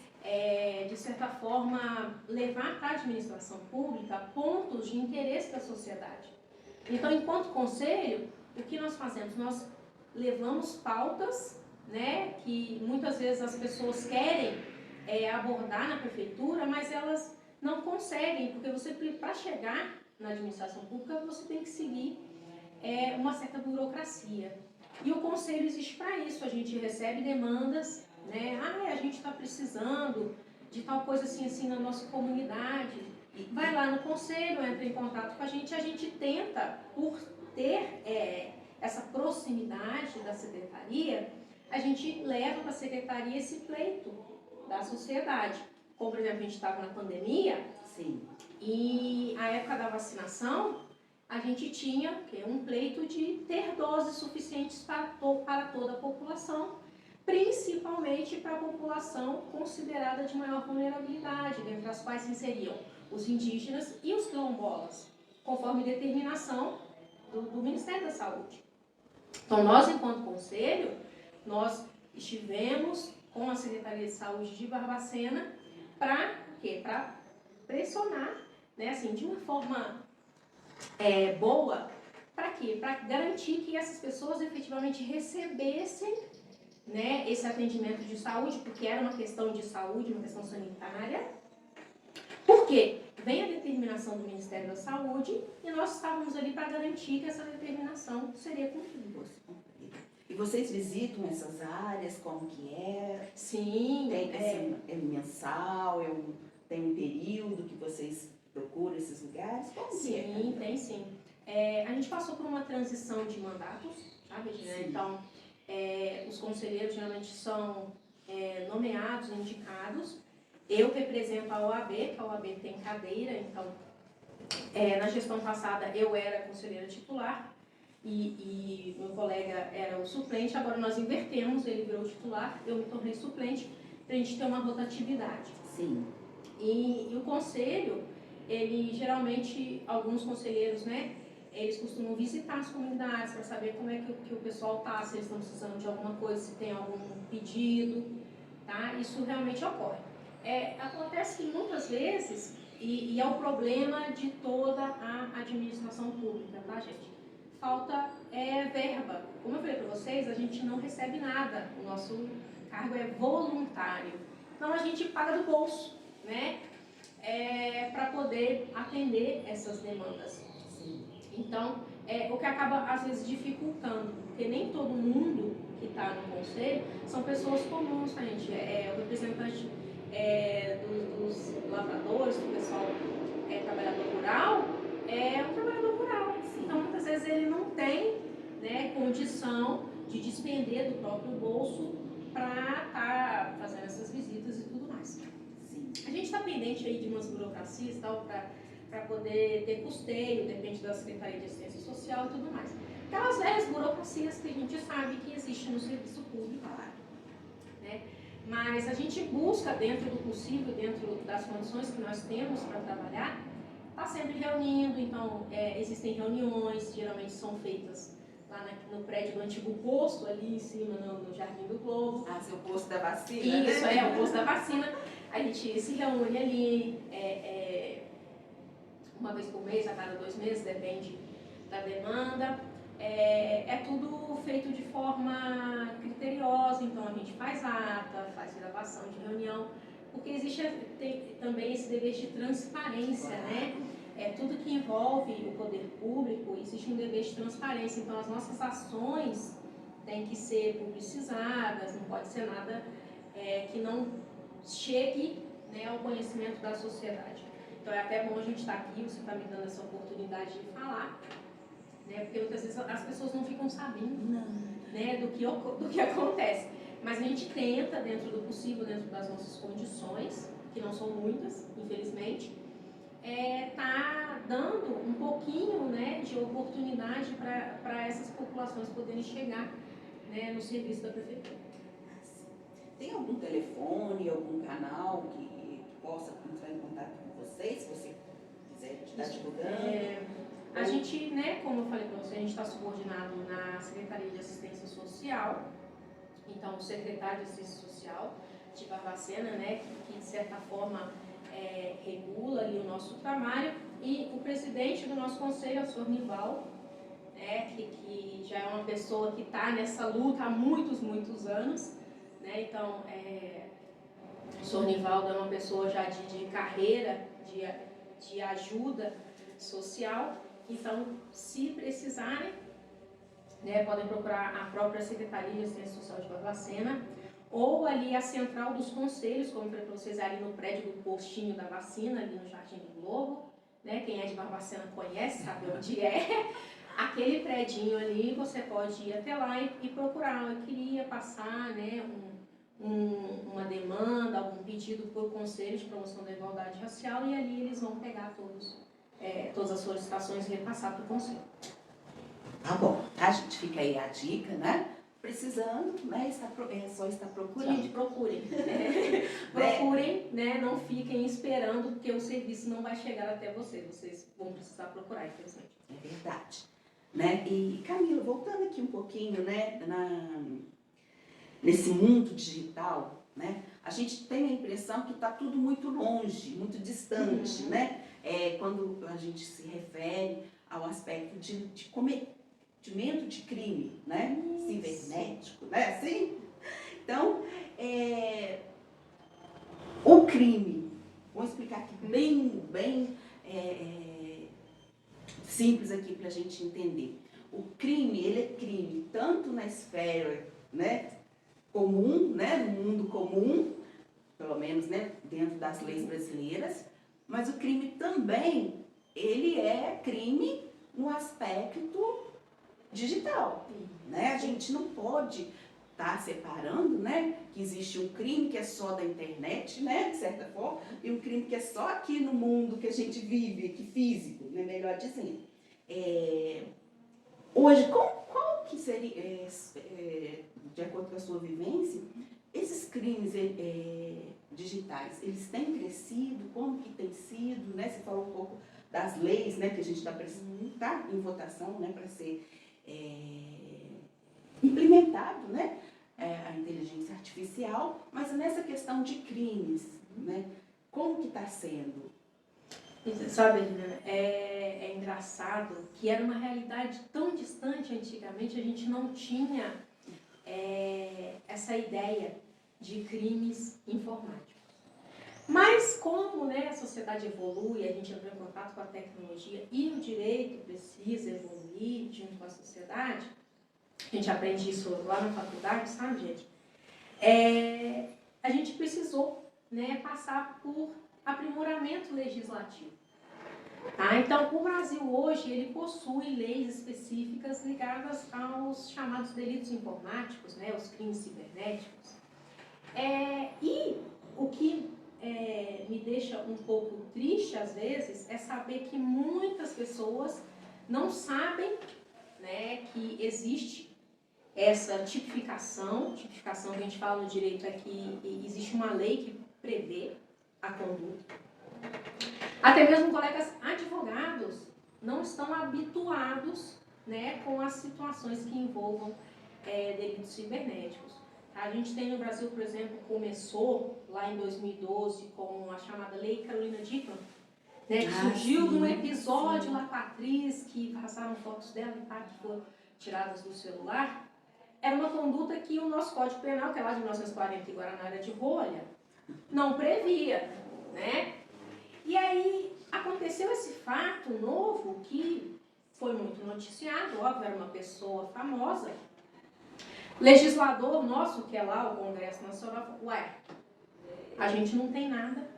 [SPEAKER 2] de certa forma, levar para a administração pública pontos de interesse da sociedade. Então, enquanto conselho, o que nós fazemos? Nós levamos pautas, né, que muitas vezes as pessoas querem abordar na prefeitura, mas elas não conseguem, porque você, para chegar na administração pública, você tem que seguir uma certa burocracia. E o conselho existe para isso, a gente recebe demandas, né? A gente está precisando de tal coisa assim, assim na nossa comunidade. Vai lá no conselho, entra em contato com a gente tenta, por ter essa proximidade da secretaria, a gente leva para a secretaria esse pleito da sociedade. Como, por exemplo, a gente estava na pandemia.
[SPEAKER 1] Sim.
[SPEAKER 2] E a época da vacinação, a gente tinha um pleito de ter doses suficientes para toda a população, principalmente para a população considerada de maior vulnerabilidade, dentre as quais se inseriam os indígenas e os quilombolas, conforme determinação do Ministério da Saúde. Então, nós, enquanto conselho, nós estivemos com a Secretaria de Saúde de Barbacena para pressionar, né, assim, de uma forma boa, Para quê? Para garantir que essas pessoas efetivamente recebessem, né, esse atendimento de saúde, porque era uma questão de saúde, uma questão sanitária. Por quê? Vem a determinação do Ministério da Saúde e nós estávamos ali para garantir que essa determinação seria cumprida.
[SPEAKER 1] E vocês visitam essas áreas, como que é?
[SPEAKER 2] Sim.
[SPEAKER 1] É mensal, tem um período que vocês procuram esses lugares? Como que é?
[SPEAKER 2] Sim, tem sim. A gente passou por uma transição de mandatos, sabe, Regina? Então, os conselheiros geralmente são nomeados, indicados. Eu represento a OAB, que a OAB tem cadeira, então, na gestão passada eu era conselheira titular e meu colega era o suplente, agora nós invertemos, ele virou titular, eu me tornei suplente, para a gente ter uma rotatividade.
[SPEAKER 1] Sim.
[SPEAKER 2] E o conselho, ele geralmente, alguns conselheiros, né, eles costumam visitar as comunidades para saber como é que o pessoal está, se eles estão precisando de alguma coisa, se tem algum pedido, tá? Isso realmente ocorre. Acontece que muitas vezes, e é o problema de toda a administração pública, tá, gente? Falta verba. Como eu falei para vocês, a gente não recebe nada, o nosso cargo é voluntário. Então a gente paga do bolso, né? Para poder atender essas demandas.
[SPEAKER 1] Sim.
[SPEAKER 2] Então, o que acaba às vezes dificultando, porque nem todo mundo que está no conselho são pessoas comuns, tá, gente? O representante dos lavradores, do pessoal trabalhador rural, é um trabalhador rural. Então, muitas vezes ele não tem, né, condição de despender do próprio bolso para estar fazendo essas visitas e tudo mais.
[SPEAKER 1] Sim.
[SPEAKER 2] A gente está pendente aí de umas burocracias tal, para poder ter custeio, depende da Secretaria de Assistência Social e tudo mais. Aquelas velhas burocracias que a gente sabe que existem no serviço público, né? Mas a gente busca, dentro do possível, dentro das condições que nós temos para trabalhar, está sempre reunindo. Então, existem reuniões, geralmente são feitas lá no prédio do antigo posto, ali em cima, no Jardim do Globo.
[SPEAKER 1] Ah, seu posto da vacina,
[SPEAKER 2] Isso,
[SPEAKER 1] né?
[SPEAKER 2] o posto da vacina. A gente se reúne ali uma vez por mês, a cada 2 meses, depende da demanda. É tudo feito de forma criteriosa, então a gente faz ata, faz gravação de reunião, porque existe também esse dever de transparência, né? Tudo que envolve o poder público, existe um dever de transparência, então as nossas ações têm que ser publicizadas, não pode ser nada que não chegue, né, ao conhecimento da sociedade. Então é até bom a gente estar aqui, você está me dando essa oportunidade de falar, né, porque muitas vezes as pessoas não ficam sabendo, né, do que acontece. Mas a gente tenta, dentro do possível, dentro das nossas condições, que não são muitas, infelizmente, tá dando um pouquinho, né, de oportunidade para essas populações poderem chegar, né, no serviço da prefeitura.
[SPEAKER 1] Tem algum telefone, algum canal que possa entrar em contato com vocês, se você quiser estar divulgando?
[SPEAKER 2] A gente, né, como eu falei para você, a gente está subordinado na Secretaria de Assistência Social. Então, o secretário de Assistência Social de Barbacena, né, que de certa forma regula ali o nosso trabalho, e o presidente do nosso conselho é o senhor Nival, né, que já é uma pessoa que está nessa luta há muitos anos, né, então o senhor Nivaldo é uma pessoa já de carreira, de ajuda social, então se precisarem, né, podem procurar a própria Secretaria de Assistência Social de Barbacena, ou ali a central dos conselhos, como eu falei para vocês, ali no prédio do postinho da vacina, ali no Jardim do Globo, né? Quem é de Barbacena conhece, sabe onde é. Aquele predinho ali, você pode ir até lá e procurar. Eu queria passar, né, uma demanda, algum pedido por Conselho de Promoção da Igualdade Racial, e ali eles vão pegar todas as solicitações e repassar para o Conselho.
[SPEAKER 1] Tá bom, a gente fica aí a dica, né? Precisando, né? Só está procurando.
[SPEAKER 2] Gente, procurem. Procurem, né? Não fiquem esperando, porque o serviço não vai chegar até vocês. Vocês vão precisar procurar, infelizmente.
[SPEAKER 1] É verdade. Né? E, Camila, voltando aqui um pouquinho, né? Nesse mundo digital, né? A gente tem a impressão que está tudo muito longe, muito distante, né? Quando a gente se refere ao aspecto de cometimento de crime, né? Cibernético, né? Assim? Então, o crime, vou explicar aqui bem simples aqui para a gente entender. O crime, ele é crime tanto na esfera, né, comum, né, no mundo comum, pelo menos, né, dentro das leis brasileiras, mas o crime também, ele é crime no aspecto digital, né? A gente não pode estar separando, né, que existe um crime que é só da internet, né, de certa forma, e um crime que é só aqui no mundo que a gente vive, aqui físico, né, melhor dizendo. Hoje, qual que seria, de acordo com a sua vivência, esses crimes digitais, eles têm crescido? Como que tem sido, né? Você falou um pouco das leis, né, que a gente está em votação, né, para ser implementado, né, a inteligência artificial, mas nessa questão de crimes, né, como que está sendo?
[SPEAKER 2] Sabe, Lina, é engraçado que era uma realidade tão distante antigamente, a gente não tinha essa ideia de crimes informáticos. Mas como, né, a sociedade evolui, a gente entrou em contato com a tecnologia e o direito precisa evoluir junto com a sociedade, a gente aprende isso lá na faculdade, sabe, gente? A gente precisou, né, passar por aprimoramento legislativo. Tá? Então, o Brasil hoje, ele possui leis específicas ligadas aos chamados delitos informáticos, né, os crimes cibernéticos. E o que me deixa um pouco triste, às vezes, é saber que muitas pessoas não sabem, né, que existe essa tipificação que a gente fala no direito é que existe uma lei que prevê a conduta. Até mesmo colegas advogados não estão habituados, né, com as situações que envolvam delitos cibernéticos. A gente tem no Brasil, por exemplo, começou lá em 2012 com a chamada Lei Carolina Dickmann, né, que surgiu num episódio lá com a atriz, que passaram fotos dela que foram tiradas do celular. Era uma conduta que o nosso Código Penal, que é lá de 1940 e Guaraná era de rolha, não previa, né? E aí aconteceu esse fato novo que foi muito noticiado, óbvio, era uma pessoa famosa. Legislador nosso, que é lá o Congresso Nacional, falou, ué, a gente não tem nada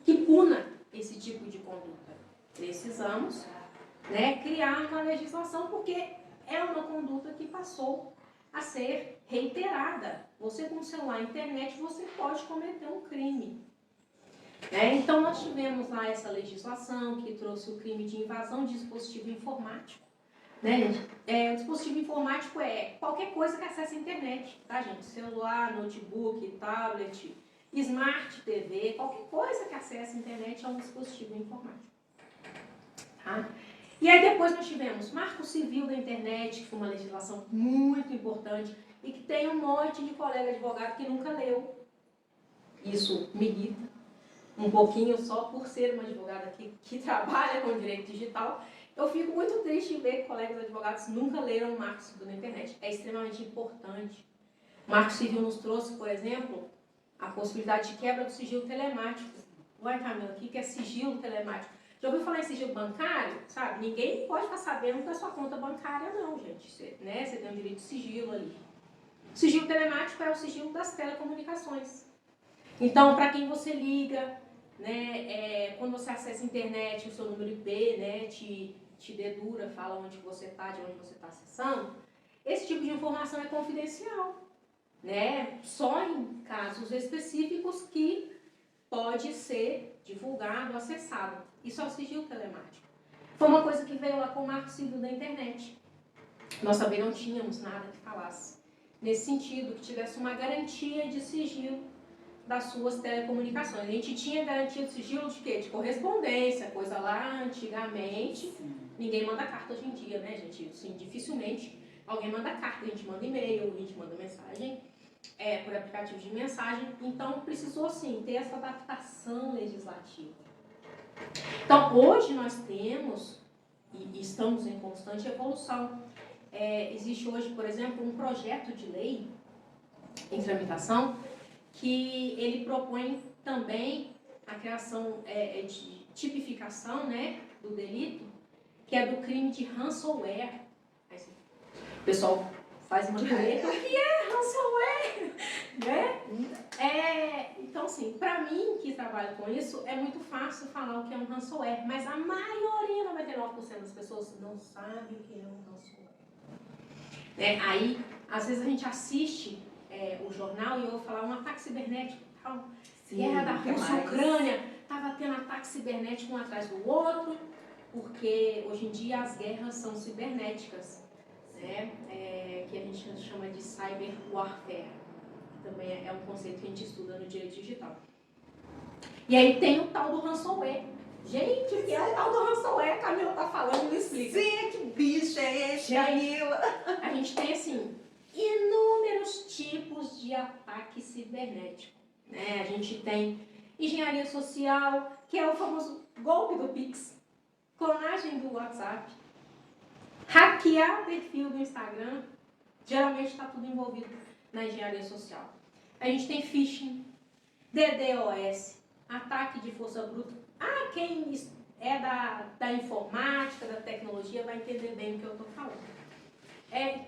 [SPEAKER 2] que puna esse tipo de conduta. Precisamos, né, criar uma legislação, porque é uma conduta que passou a ser reiterada. Você com o celular e internet, você pode cometer um crime. Então, nós tivemos lá essa legislação que trouxe o crime de invasão de dispositivo informático. Né, gente? O dispositivo informático é qualquer coisa que acesse a internet, tá, gente? Celular, notebook, tablet, smart TV, qualquer coisa que acesse a internet é um dispositivo informático. Tá? E aí depois nós tivemos Marco Civil da Internet, que foi uma legislação muito importante e que tem um monte de colega advogado que nunca leu. Isso me irrita um pouquinho só por ser uma advogada que trabalha com direito digital. Eu fico muito triste em ver que colegas advogados nunca leram o Marco Civil da Internet. É extremamente importante. O Marco Civil nos trouxe, por exemplo, a possibilidade de quebra do sigilo telemático. Uai, Camila, o que é sigilo telemático? Já ouviu falar em sigilo bancário? Sabe? Ninguém pode ficar sabendo da sua conta bancária, não, gente. Você tem um direito de sigilo ali. O sigilo telemático é o sigilo das telecomunicações. Então, para quem você liga, né, quando você acessa a internet, o seu número IP, né, te dedura, fala onde você está, de onde você está acessando, esse tipo de informação é confidencial, né, só em casos específicos que pode ser divulgado, acessado. Isso é o sigilo telemático. Foi uma coisa que veio lá com o Marco Civil da Internet. Nós também não tínhamos nada que falasse nesse sentido, que tivesse uma garantia de sigilo das suas telecomunicações. A gente tinha garantia de sigilo de quê? De correspondência, coisa lá antigamente. Ninguém manda carta hoje em dia, né, gente? Assim, dificilmente alguém manda carta, a gente manda e-mail, a gente manda mensagem por aplicativo de mensagem. Então, precisou, sim, ter essa adaptação legislativa. Então, hoje nós temos e estamos em constante evolução. Existe hoje, por exemplo, um projeto de lei em tramitação que ele propõe também a criação de tipificação, né, do delito, que é do crime de ransomware. Aí, o pessoal faz uma pergunta, o que é ransomware? Né? Então, assim, para mim, que trabalho com isso, é muito fácil falar o que é um ransomware, mas a maioria, 99% das pessoas não sabe o que é um ransomware. Aí, às vezes a gente assiste o jornal e eu vou falar um ataque cibernético, tal, guerra da Rússia, Ucrânia, estava tendo ataque cibernético um atrás do outro, porque hoje em dia as guerras são cibernéticas, né? Que a gente chama de cyber warfare. Também é um conceito que a gente estuda no direito digital. E aí tem o tal do ransomware. Gente, o que é o tal do ransomware? A Camila tá falando, me explica.
[SPEAKER 1] Sim, que bicho é esse, Camila?
[SPEAKER 2] A gente tem, assim, inúmeros tipos de ataque cibernético. Né? A gente tem engenharia social, que é o famoso golpe do Pix, clonagem do WhatsApp, hackear perfil do Instagram, geralmente está tudo envolvido na engenharia social. A gente tem phishing, DDoS, ataque de força bruta. Quem é da informática, da tecnologia, vai entender bem o que eu estou falando.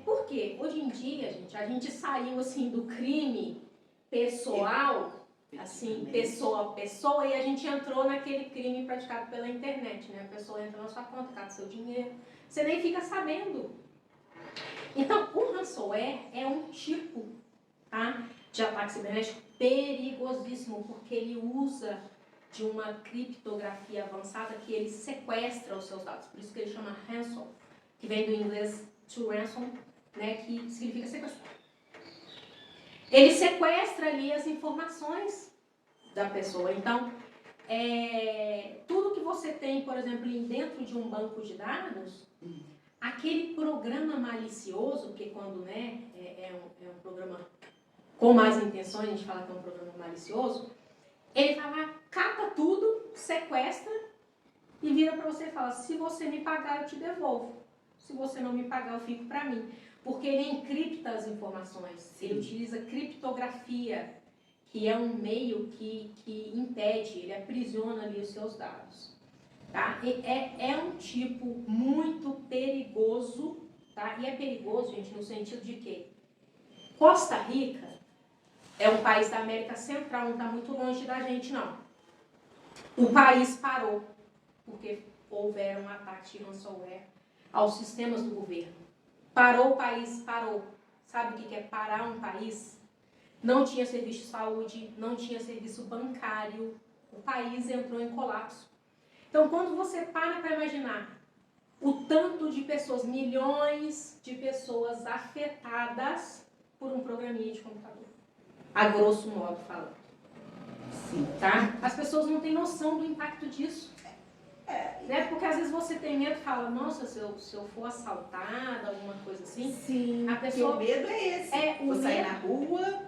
[SPEAKER 2] Por quê? Hoje em dia, gente, a gente saiu assim do crime pessoal, assim, pessoa a pessoa, e a gente entrou naquele crime praticado pela internet, né? A pessoa entra na sua conta, cata seu dinheiro, você nem fica sabendo. Então, o ransomware é um tipo, tá, de ataque cibernético perigosíssimo, porque ele usa de uma criptografia avançada que ele sequestra os seus dados. Por isso que ele chama ransom, que vem do inglês to ransom, né, que significa sequestrar. Ele sequestra ali as informações da pessoa. Então, tudo que você tem, por exemplo, dentro de um banco de dados, aquele programa malicioso, porque quando é um programa com más intenções, a gente fala que é um programa malicioso, ele vai lá, cata tudo, sequestra e vira para você e fala, se você me pagar, eu te devolvo. Se você não me pagar, eu fico para mim. Porque ele encripta as informações. Sim. Ele utiliza criptografia, que é um meio que impede, ele aprisiona ali os seus dados. Tá? É um tipo muito perigoso, tá? E é perigoso, gente, no sentido de que Costa Rica é um país da América Central, não está muito longe da gente, não. O país parou, porque houveram ataques de ransomware aos sistemas do governo. Parou o país, parou. Sabe o que é parar um país? Não tinha serviço de saúde, não tinha serviço bancário, o país entrou em colapso. Então, quando você para imaginar o tanto de pessoas, milhões de pessoas afetadas por um programinha de computador, a grosso modo falando.
[SPEAKER 1] Sim.
[SPEAKER 2] Tá? As pessoas não têm noção do impacto disso. Né? Porque às vezes você tem medo e fala, nossa, se eu for assaltada, alguma coisa assim.
[SPEAKER 1] Sim,
[SPEAKER 2] a pessoa...
[SPEAKER 1] o medo é esse. Vou sair
[SPEAKER 2] medo...
[SPEAKER 1] na rua,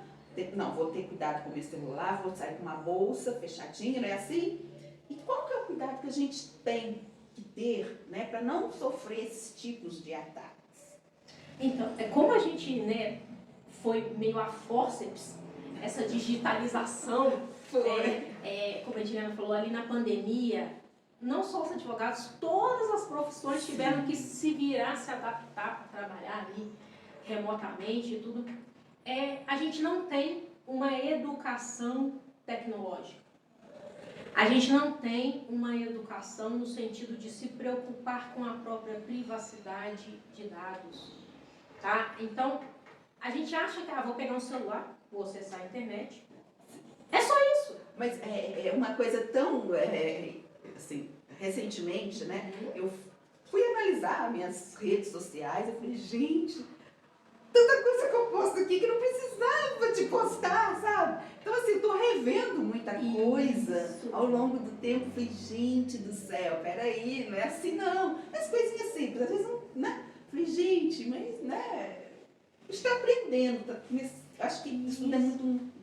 [SPEAKER 1] não, vou ter cuidado com o meu celular, vou sair com uma bolsa fechadinha, não é assim? E qual que é o cuidado que a gente tem que ter, né, para não sofrer esses tipos de ataques?
[SPEAKER 2] Então, como a gente, né, foi meio a fórceps, essa digitalização, como a Juliana falou, ali na pandemia, não só os advogados, todas as profissões tiveram que se virar, se adaptar para trabalhar ali remotamente e tudo. A gente não tem uma educação tecnológica. A gente não tem uma educação no sentido de se preocupar com a própria privacidade de dados. Tá? Então, a gente acha que, vou pegar um celular, vou acessar a internet. É só isso.
[SPEAKER 1] Mas é uma coisa tão, assim, recentemente, né, eu fui analisar minhas redes sociais, eu falei, gente, tanta coisa que eu posto aqui que não precisava de postar, sabe? Então, assim, eu tô revendo muita coisa ao longo do tempo. Falei, gente do céu, peraí, não é assim não. As coisinhas simples, às vezes não, né? Falei, gente, mas, né, a gente está aprendendo, acho que isso tudo é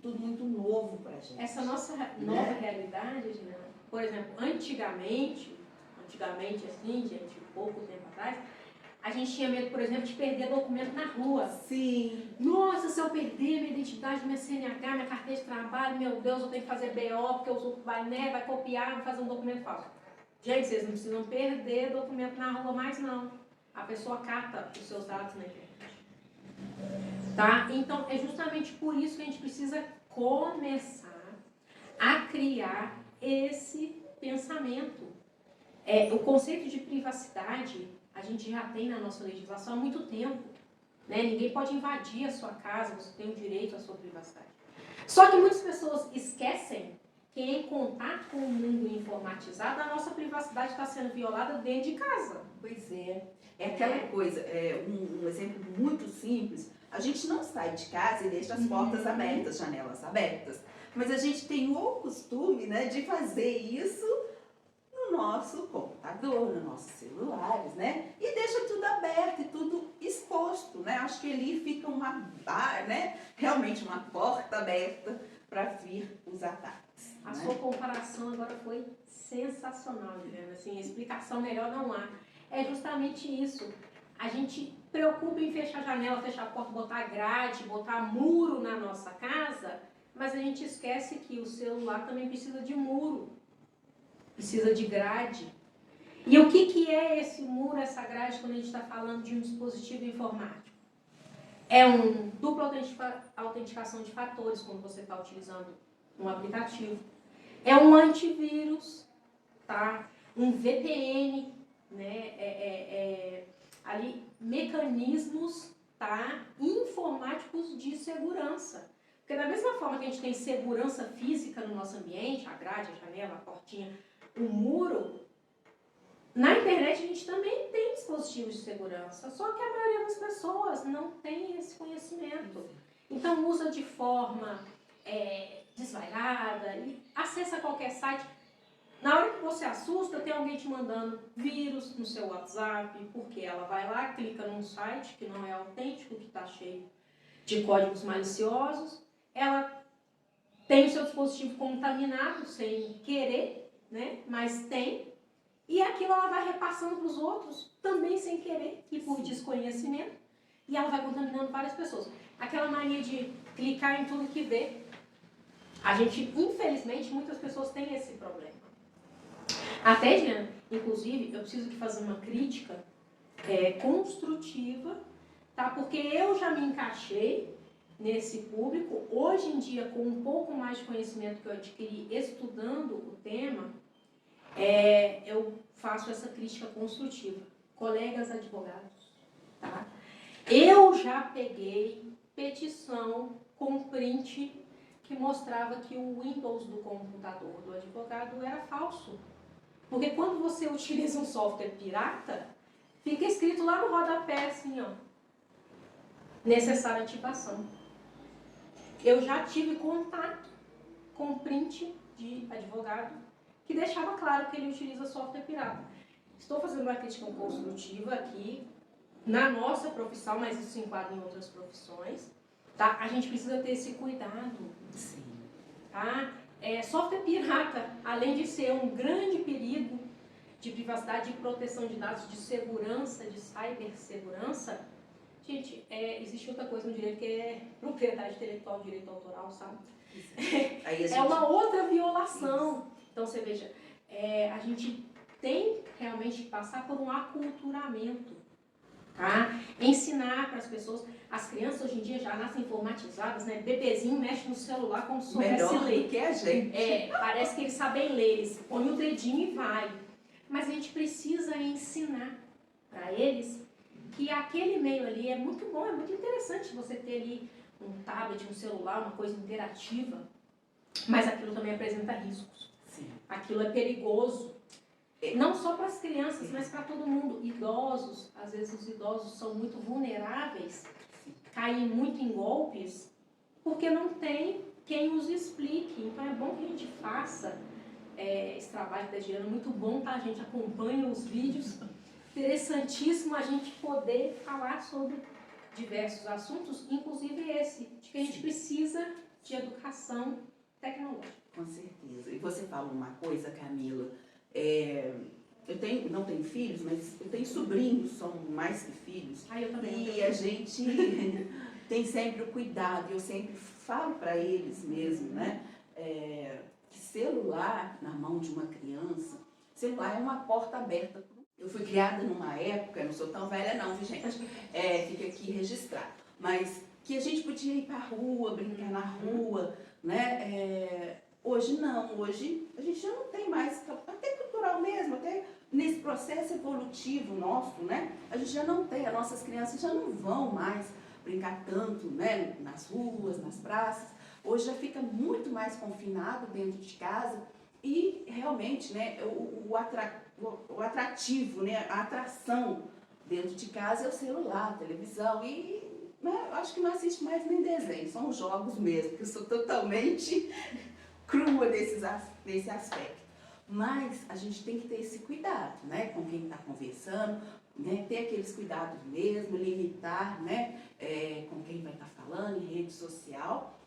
[SPEAKER 1] tudo muito novo pra gente.
[SPEAKER 2] Essa nossa nova realidade, Juliana, por exemplo, antigamente, antigamente, assim, gente, pouco tempo atrás, a gente tinha medo, por exemplo, de perder documento na rua.
[SPEAKER 1] Sim.
[SPEAKER 2] Nossa, se eu perder minha identidade, minha CNH, minha carteira de trabalho, meu Deus, eu tenho que fazer BO, porque vai copiar, vai fazer um documento falso. Gente, vocês não precisam perder documento na rua mais, não. A pessoa cata os seus dados na internet. Tá? Então, é justamente por isso que a gente precisa começar a criar esse pensamento. O conceito de privacidade, a gente já tem na nossa legislação há muito tempo. Né? Ninguém pode invadir a sua casa, você tem o direito à sua privacidade. Só que muitas pessoas esquecem que em contato com o mundo informatizado, a nossa privacidade está sendo violada dentro de casa.
[SPEAKER 1] Pois é. É aquela coisa, um exemplo muito simples. A gente não sai de casa e deixa as portas abertas, janelas abertas. Mas a gente tem o costume, né, de fazer isso no nosso computador, nos nossos celulares, né? E deixa tudo aberto e tudo exposto, né? Acho que ali fica realmente uma porta aberta para vir os ataques.
[SPEAKER 2] A sua comparação agora foi sensacional, Juliana. Assim, explicação melhor não há. É justamente isso. A gente preocupa em fechar a janela, fechar a porta, botar grade, botar muro na nossa casa, mas a gente esquece que o celular também precisa de muro, precisa de grade. E o que é esse muro, essa grade, quando a gente está falando de um dispositivo informático? É um dupla autenticação de fatores, quando você está utilizando um aplicativo. É um antivírus, tá? Um VPN, né? Ali mecanismos, tá? Informáticos de segurança. Porque da mesma forma que a gente tem segurança física no nosso ambiente, a grade, a janela, a portinha, o muro, na internet a gente também tem dispositivos de segurança, só que a maioria das pessoas não tem esse conhecimento. Então usa de forma desvairada e acessa qualquer site. Na hora que você assusta, tem alguém te mandando vírus no seu WhatsApp, porque ela vai lá, clica num site que não é autêntico, que está cheio de códigos maliciosos, ela tem o seu dispositivo contaminado sem querer, né? Mas tem, e aquilo ela vai repassando para os outros, também sem querer e por desconhecimento, e ela vai contaminando várias pessoas. Aquela mania de clicar em tudo que vê, a gente, infelizmente, muitas pessoas têm esse problema. Até, Diana, inclusive, eu preciso de fazer uma crítica construtiva, tá? Porque eu já me encaixei nesse público. Hoje em dia, com um pouco mais de conhecimento que eu adquiri estudando o tema, eu faço essa crítica construtiva. Colegas advogados, tá? Eu já peguei petição com print que mostrava que o Windows do computador do advogado era falso. Porque quando você utiliza um software pirata, fica escrito lá no rodapé assim, ó, necessária ativação. Eu já tive contato com print de advogado que deixava claro que ele utiliza software pirata. Estou fazendo uma crítica construtiva aqui na nossa profissão, mas isso se enquadra em outras profissões. Tá? A gente precisa ter esse cuidado.
[SPEAKER 1] Sim.
[SPEAKER 2] Tá? Software pirata, além de ser um grande perigo de privacidade e proteção de dados, de segurança, de cibersegurança, gente, existe outra coisa no direito que é propriedade intelectual, direito autoral, sabe? É uma outra violação. Isso. Então, você veja, a gente tem realmente que passar por um aculturamento, tá? Ensinar para as pessoas. As crianças hoje em dia já nascem informatizadas, né? Bebezinho mexe no celular como se soubesse ler.
[SPEAKER 1] Melhor do que a gente.
[SPEAKER 2] Parece que eles sabem ler, eles põem o dedinho e vai. Mas a gente precisa ensinar para eles que aquele meio ali é muito bom, é muito interessante você ter ali um tablet, um celular, uma coisa interativa, mas aquilo também apresenta riscos.
[SPEAKER 1] Sim.
[SPEAKER 2] Aquilo é perigoso. Não só para as crianças, mas para todo mundo. Idosos, às vezes os idosos são muito vulneráveis, caem muito em golpes, porque não tem quem os explique. Então é bom que a gente faça esse trabalho da Diana, muito bom, tá? A gente acompanha os vídeos, interessantíssimo a gente poder falar sobre diversos assuntos, inclusive esse, de que a gente precisa de educação tecnológica.
[SPEAKER 1] Com certeza. E você fala uma coisa, Camila, não tenho filhos, mas eu tenho sobrinhos, são mais que filhos.
[SPEAKER 2] Eu também.
[SPEAKER 1] E a gente tem sempre o cuidado, eu sempre falo para eles mesmo, né? Que celular na mão de uma criança, celular é uma porta aberta. Eu fui criada numa época, não sou tão velha não, viu, gente? Fica aqui registrado. Mas que a gente podia ir para a rua, brincar na rua, né? Hoje não, hoje a gente já não tem mais, até cultural mesmo, até nesse processo evolutivo nosso, né? A gente já não tem, as nossas crianças já não vão mais brincar tanto, né? Nas ruas, nas praças. Hoje já fica muito mais confinado dentro de casa e realmente, né? O atrativo, né? A atração dentro de casa é o celular, a televisão e né, eu acho que não assiste mais nem desenho, são os jogos mesmo, que eu sou totalmente crua nesse aspecto. Mas a gente tem que ter esse cuidado, né, com quem está conversando, né, ter aqueles cuidados mesmo, limitar, né, com quem vai estar falando em rede social,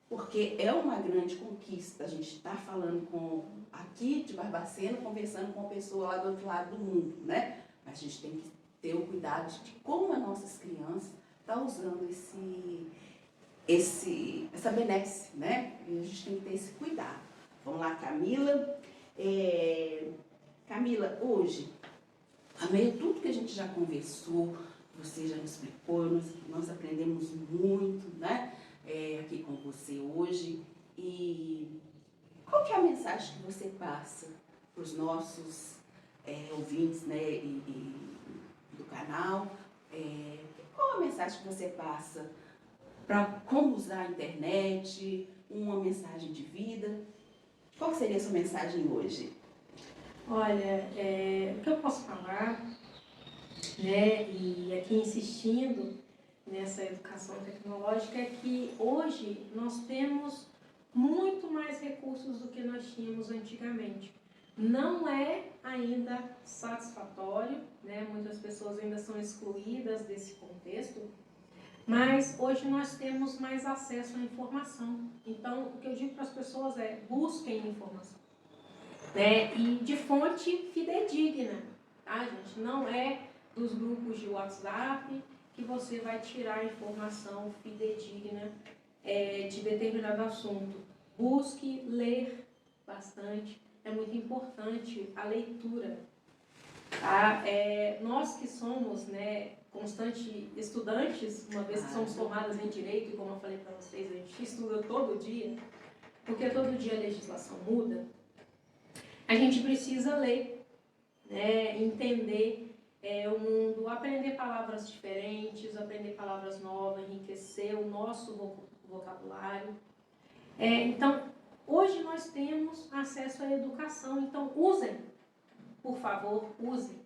[SPEAKER 1] porque é uma grande conquista a gente estar falando aqui de Barbacena, conversando com uma pessoa lá do outro lado do mundo, né? Mas a gente tem que ter o cuidado de como as nossas crianças estão usando essa benesse, né? E a gente tem que ter esse cuidado. Vamos lá, Camila. Camila, hoje, a meio de tudo que a gente já conversou, você já nos explicou, nós aprendemos muito, né? Aqui com você hoje. E qual que é a mensagem que você passa para os nossos ouvintes, né, do canal? Qual a mensagem que você passa para como usar a internet, uma mensagem de vida? Qual seria a sua mensagem hoje?
[SPEAKER 2] Olha, o que eu posso falar, né, e aqui insistindo nessa educação tecnológica, é que hoje nós temos muito mais recursos do que nós tínhamos antigamente. Não é ainda satisfatório, né? Muitas pessoas ainda são excluídas desse contexto, mas hoje nós temos mais acesso à informação. Então, o que eu digo para as pessoas é: busquem informação, né? E de fonte fidedigna, tá, gente? Não é dos grupos de WhatsApp que você vai tirar informação fidedigna de determinado assunto. Busque ler bastante, é muito importante a leitura. Tá? Nós que somos, né, constantes estudantes, uma vez que somos formadas em Direito, e como eu falei para vocês, a gente estuda todo dia, porque todo dia a legislação muda, a gente precisa ler, né, entender o mundo, aprender palavras diferentes, aprender palavras novas, enriquecer o nosso vocabulário. Então, hoje nós temos acesso à educação, então usem, por favor, usem.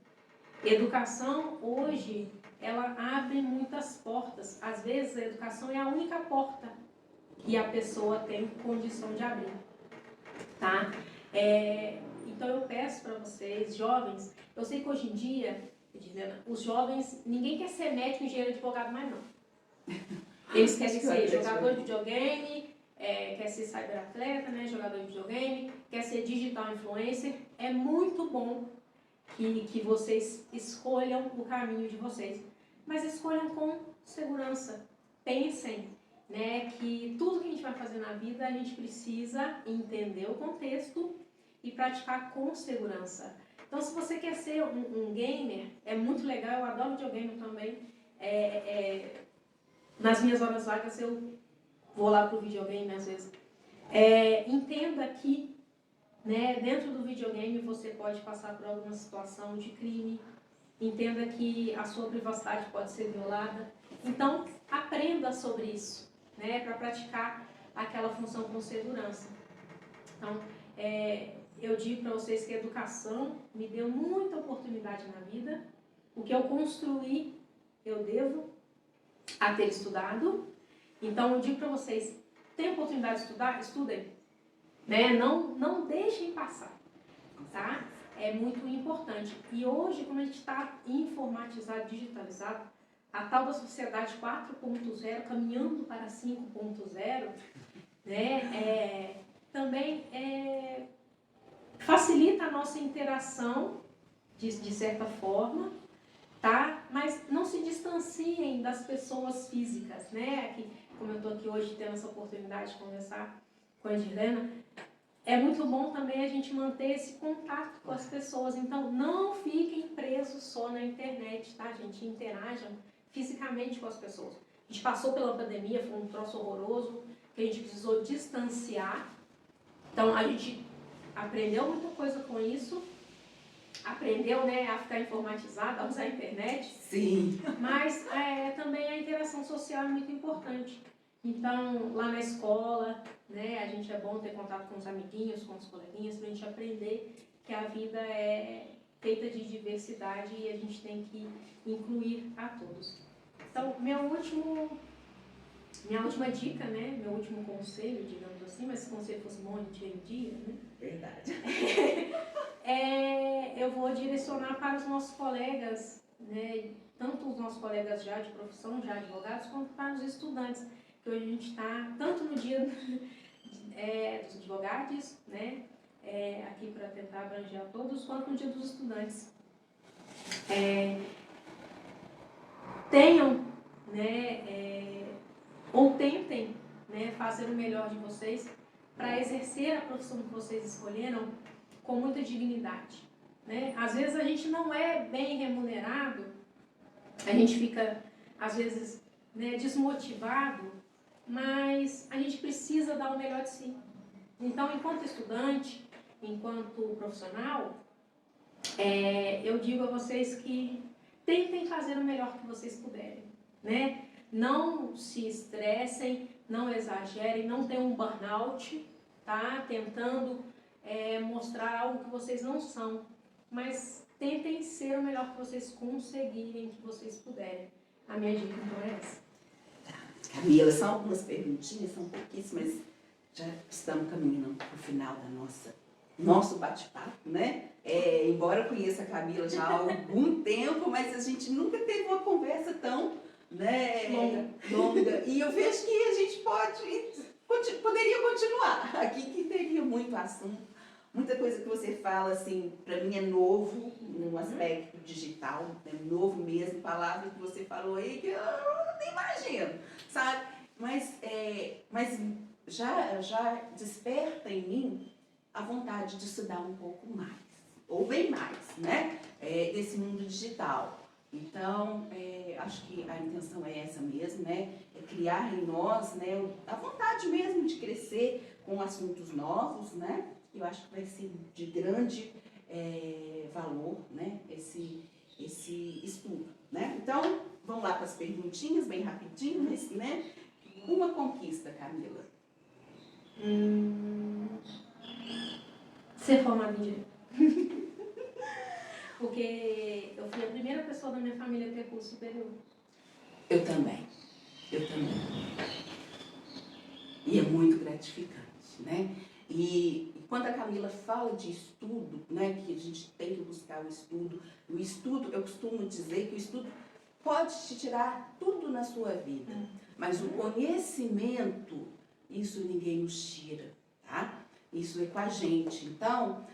[SPEAKER 2] Educação, hoje, ela abre muitas portas. Às vezes, a educação é a única porta que a pessoa tem condição de abrir, tá? Então, eu peço para vocês, jovens, eu sei que hoje em dia, os jovens, ninguém quer ser médico, engenheiro, advogado, mais não. Eles querem ser jogador de videogame, quer ser cyberatleta, né, jogador de videogame, quer ser digital influencer. É muito bom que vocês escolham o caminho de vocês, mas escolham com segurança. Pensem, né, que tudo que a gente vai fazer na vida, a gente precisa entender o contexto e praticar com segurança. Então, se você quer ser um gamer, é muito legal, eu adoro videogame também. Nas minhas horas vagas eu vou lá pro videogame às vezes. Entenda que, né, dentro do videogame você pode passar por alguma situação de crime. Entenda que a sua privacidade pode ser violada. Então, aprenda sobre isso, né, para praticar aquela função com segurança. Então, eu digo para vocês que a educação me deu muita oportunidade na vida. O que eu construí, eu devo a ter estudado. Então, eu digo para vocês, tem oportunidade de estudar? Estudem. Né? Não deixem passar. Tá? É muito importante. E hoje, como a gente está informatizado, digitalizado, a tal da sociedade 4.0, caminhando para 5.0, né? Também facilita a nossa interação de certa forma, tá? Mas não se distanciem das pessoas físicas, né? Aqui, como eu estou aqui hoje tendo essa oportunidade de conversar com a Edilena, é muito bom também a gente manter esse contato com as pessoas. Então, não fiquem presos só na internet, tá, gente? Interajam fisicamente com as pessoas. A gente passou pela pandemia, foi um troço horroroso, que a gente precisou distanciar. Então, a gente aprendeu muita coisa com isso. Aprendeu, né, a ficar informatizado, a usar a internet.
[SPEAKER 1] Sim.
[SPEAKER 2] Mas também a interação social é muito importante. Então, lá na escola, né, a gente é bom ter contato com os amiguinhos, com os coleguinhas, para a gente aprender que a vida é feita de diversidade e a gente tem que incluir a todos. Então, minha última dica, né, meu último conselho, digamos assim, mas se o conselho fosse bom, a gente vendia, né?
[SPEAKER 1] Verdade.
[SPEAKER 2] Eu vou direcionar para os nossos colegas, né, tanto os nossos colegas já de profissão, já advogados, quanto para os estudantes, que hoje a gente está tanto no dia dos advogados, né, aqui para tentar abranger a todos, quanto no dia dos estudantes. Tenham, né, ou tentem, né, fazer o melhor de vocês para exercer a profissão que vocês escolheram com muita dignidade, né? Às vezes a gente não é bem remunerado, a gente fica, às vezes, né, desmotivado, mas a gente precisa dar o melhor de si. Então, enquanto estudante, enquanto profissional, eu digo a vocês que tentem fazer o melhor que vocês puderem, né? Não se estressem, não exagerem, não tenham um burnout, tá? Tentando mostrar algo que vocês não são, mas tentem ser o melhor que vocês conseguirem, que vocês puderem. A minha dica então é essa.
[SPEAKER 1] Camila, são algumas perguntinhas, são pouquíssimas, já estamos caminhando para o final da nosso bate-papo, né? Embora eu conheça a Camila já há algum tempo, mas a gente nunca teve uma conversa tão, né, longa. E eu vejo que a gente poderia continuar aqui, que teria muito assunto, muita coisa que você fala, assim, para mim é novo, no aspecto digital, é novo mesmo, palavras que você falou aí que eu nem imagino, sabe? Mas já desperta em mim a vontade de estudar um pouco mais, ou bem mais, né? Desse mundo digital. Então, acho que a intenção é essa mesmo, né? É criar em nós, né, a vontade mesmo de crescer com assuntos novos, né? Eu acho que vai ser de grande valor, né? Esse estudo, né? Então, vamos lá para as perguntinhas, bem rapidinho, né? Uma conquista, Camila.
[SPEAKER 2] Ser formada em Direito. Porque eu fui a primeira pessoa da minha família a ter curso superior.
[SPEAKER 1] Eu também. E é muito gratificante, né? E quando a Camila fala de estudo, né, que a gente tem que buscar o estudo, eu costumo dizer que o estudo pode te tirar tudo na sua vida, mas o conhecimento, isso ninguém nos tira, tá? Isso é com a gente. Então,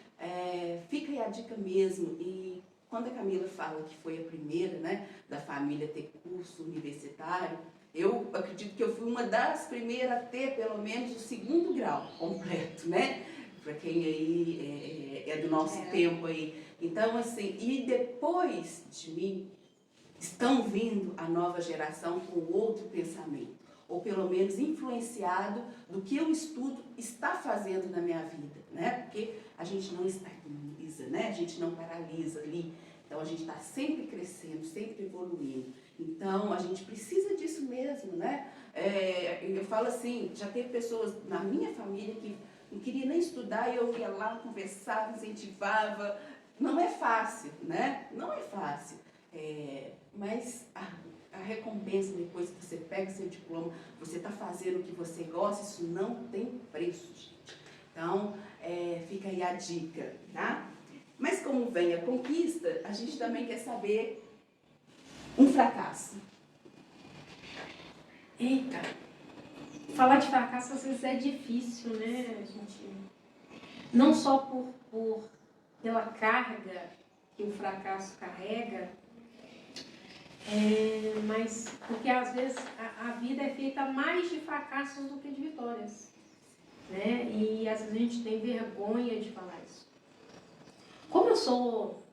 [SPEAKER 1] fica aí a dica mesmo. E quando a Camila fala que foi a primeira, né, da família a ter curso universitário, eu acredito que eu fui uma das primeiras a ter pelo menos o 2º grau completo, né? Para quem aí é do nosso tempo aí. Então, assim, e depois de mim, estão vindo a nova geração com outro pensamento, ou pelo menos influenciado do que o estudo está fazendo na minha vida, né? Porque a gente não estagniza, né? A gente não paralisa ali. Então, a gente está sempre crescendo, sempre evoluindo. Então, a gente precisa disso mesmo, né? Eu falo assim, já teve pessoas na minha família que não queria nem estudar e eu ia lá, conversava, incentivava. Não é fácil, né? Não é fácil. Mas a recompensa depois que você pega seu diploma, você está fazendo o que você gosta, isso não tem preço, gente. Então, fica aí a dica, tá? Mas como vem a conquista, a gente também quer saber um fracasso.
[SPEAKER 2] Eita! Falar de fracasso às vezes é difícil, né, gente? Não só pela carga que o fracasso carrega, mas porque às vezes a vida é feita mais de fracassos do que de vitórias, né? E às vezes a gente tem vergonha de falar isso. Como eu sou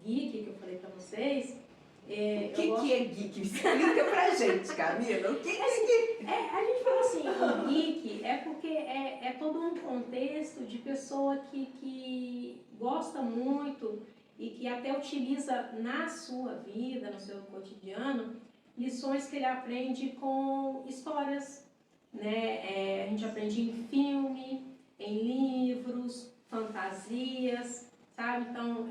[SPEAKER 2] geek, que eu falei pra vocês,
[SPEAKER 1] O que é geek? Explica pra gente, Camila. O que é geek?
[SPEAKER 2] a gente fala assim, o geek é porque é todo um contexto de pessoa que gosta muito e que até utiliza na sua vida, no seu cotidiano, lições que ele aprende com histórias, né? A gente aprende em filme, em livros, fantasias, sabe? Então,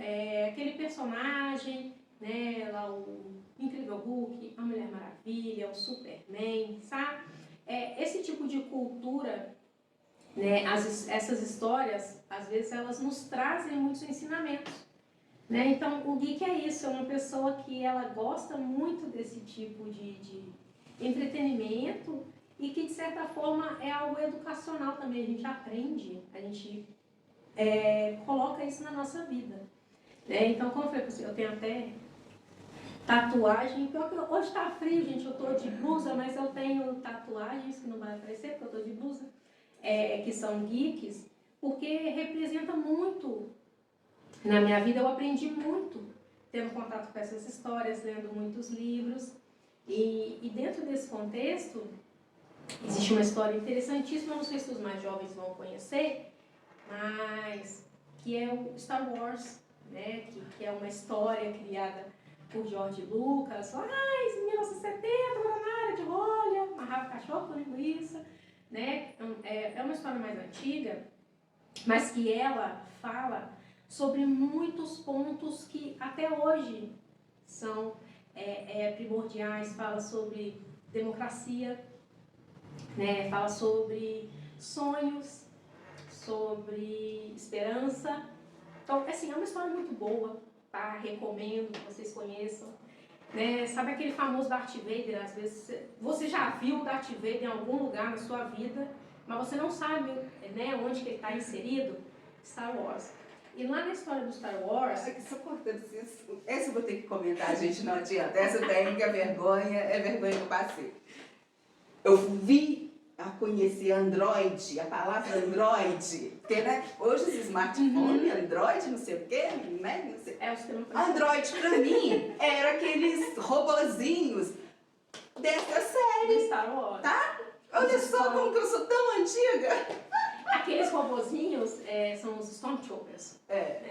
[SPEAKER 2] aquele personagem, né? Lá o Incrível Hulk, a Mulher Maravilha, o Superman, sabe? Esse tipo de cultura, né? Essas histórias, às vezes, elas nos trazem muitos ensinamentos. Né? Então, o geek é isso, é uma pessoa que ela gosta muito desse tipo de entretenimento e que, de certa forma, é algo educacional também. A gente aprende, a gente coloca isso na nossa vida. Né? Então, como eu falei para você, eu tenho até tatuagem. Pior que hoje está frio, gente, eu estou de blusa, mas eu tenho tatuagens que não vai aparecer porque eu estou de blusa, que são geeks, porque representa muito. Na minha vida eu aprendi muito, tendo contato com essas histórias, lendo muitos livros. E dentro desse contexto, existe uma história interessantíssima, não sei se os mais jovens vão conhecer, mas que é o Star Wars, né? que é uma história criada por George Lucas, lá em 1970, na área de rolha, amarrava cachorro com linguiça. Né? É uma história mais antiga, mas que ela fala sobre muitos pontos que até hoje são primordiais. Fala sobre democracia, né? Fala sobre sonhos, sobre esperança. Então, assim, é uma história muito boa, tá? Recomendo que vocês conheçam. Né? Sabe aquele famoso Darth Vader? Às vezes você já viu o Darth Vader em algum lugar na sua vida, mas você não sabe, né, onde que ele está inserido. Star Wars. E lá na história do Star Wars...
[SPEAKER 1] Só cortando isso. Essa eu vou ter que comentar, gente, não adianta. Essa eu tenho que é vergonha que eu passei. Eu vi a conhecer Android, a palavra Android, porque, né, hoje os smartphones, Android, não sei o quê, né, não sei. Android, pra mim, era aqueles robozinhos dessa série.
[SPEAKER 2] Star Wars.
[SPEAKER 1] Tá? Olha só como que eu sou tão antiga.
[SPEAKER 2] Aqueles robozinhos são os Stormtroopers.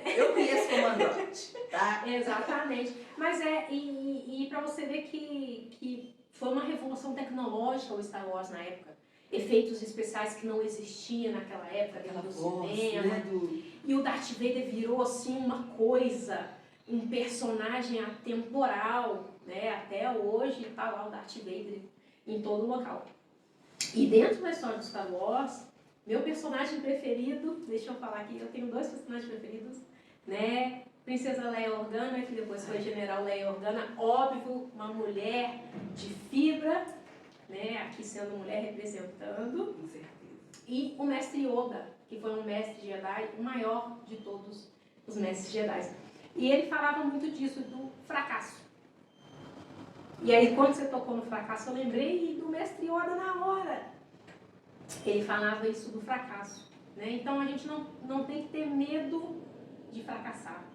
[SPEAKER 1] Eu conheço como Android, tá?
[SPEAKER 2] Exatamente. Mas e pra você ver que foi uma revolução tecnológica o Star Wars na época. Efeitos especiais que não existiam naquela época, dentro do cinema. Né, E o Darth Vader virou assim uma coisa, um personagem atemporal, né? Até hoje tá lá o Darth Vader em todo local. E dentro da história do Star Wars, meu personagem preferido, deixa eu falar aqui, eu tenho 2 personagens preferidos, né? Princesa Leia Organa, que depois foi General Leia Organa, óbvio, uma mulher de fibra, né? Aqui sendo mulher representando.
[SPEAKER 1] Com certeza.
[SPEAKER 2] E o Mestre Yoda, que foi um mestre Jedi, o maior de todos os mestres Jedi. E ele falava muito disso, do fracasso. E aí, quando você tocou no fracasso, eu lembrei do Mestre Yoda na hora. Ele falava isso do fracasso, né? Então, a gente não tem que ter medo de fracassar.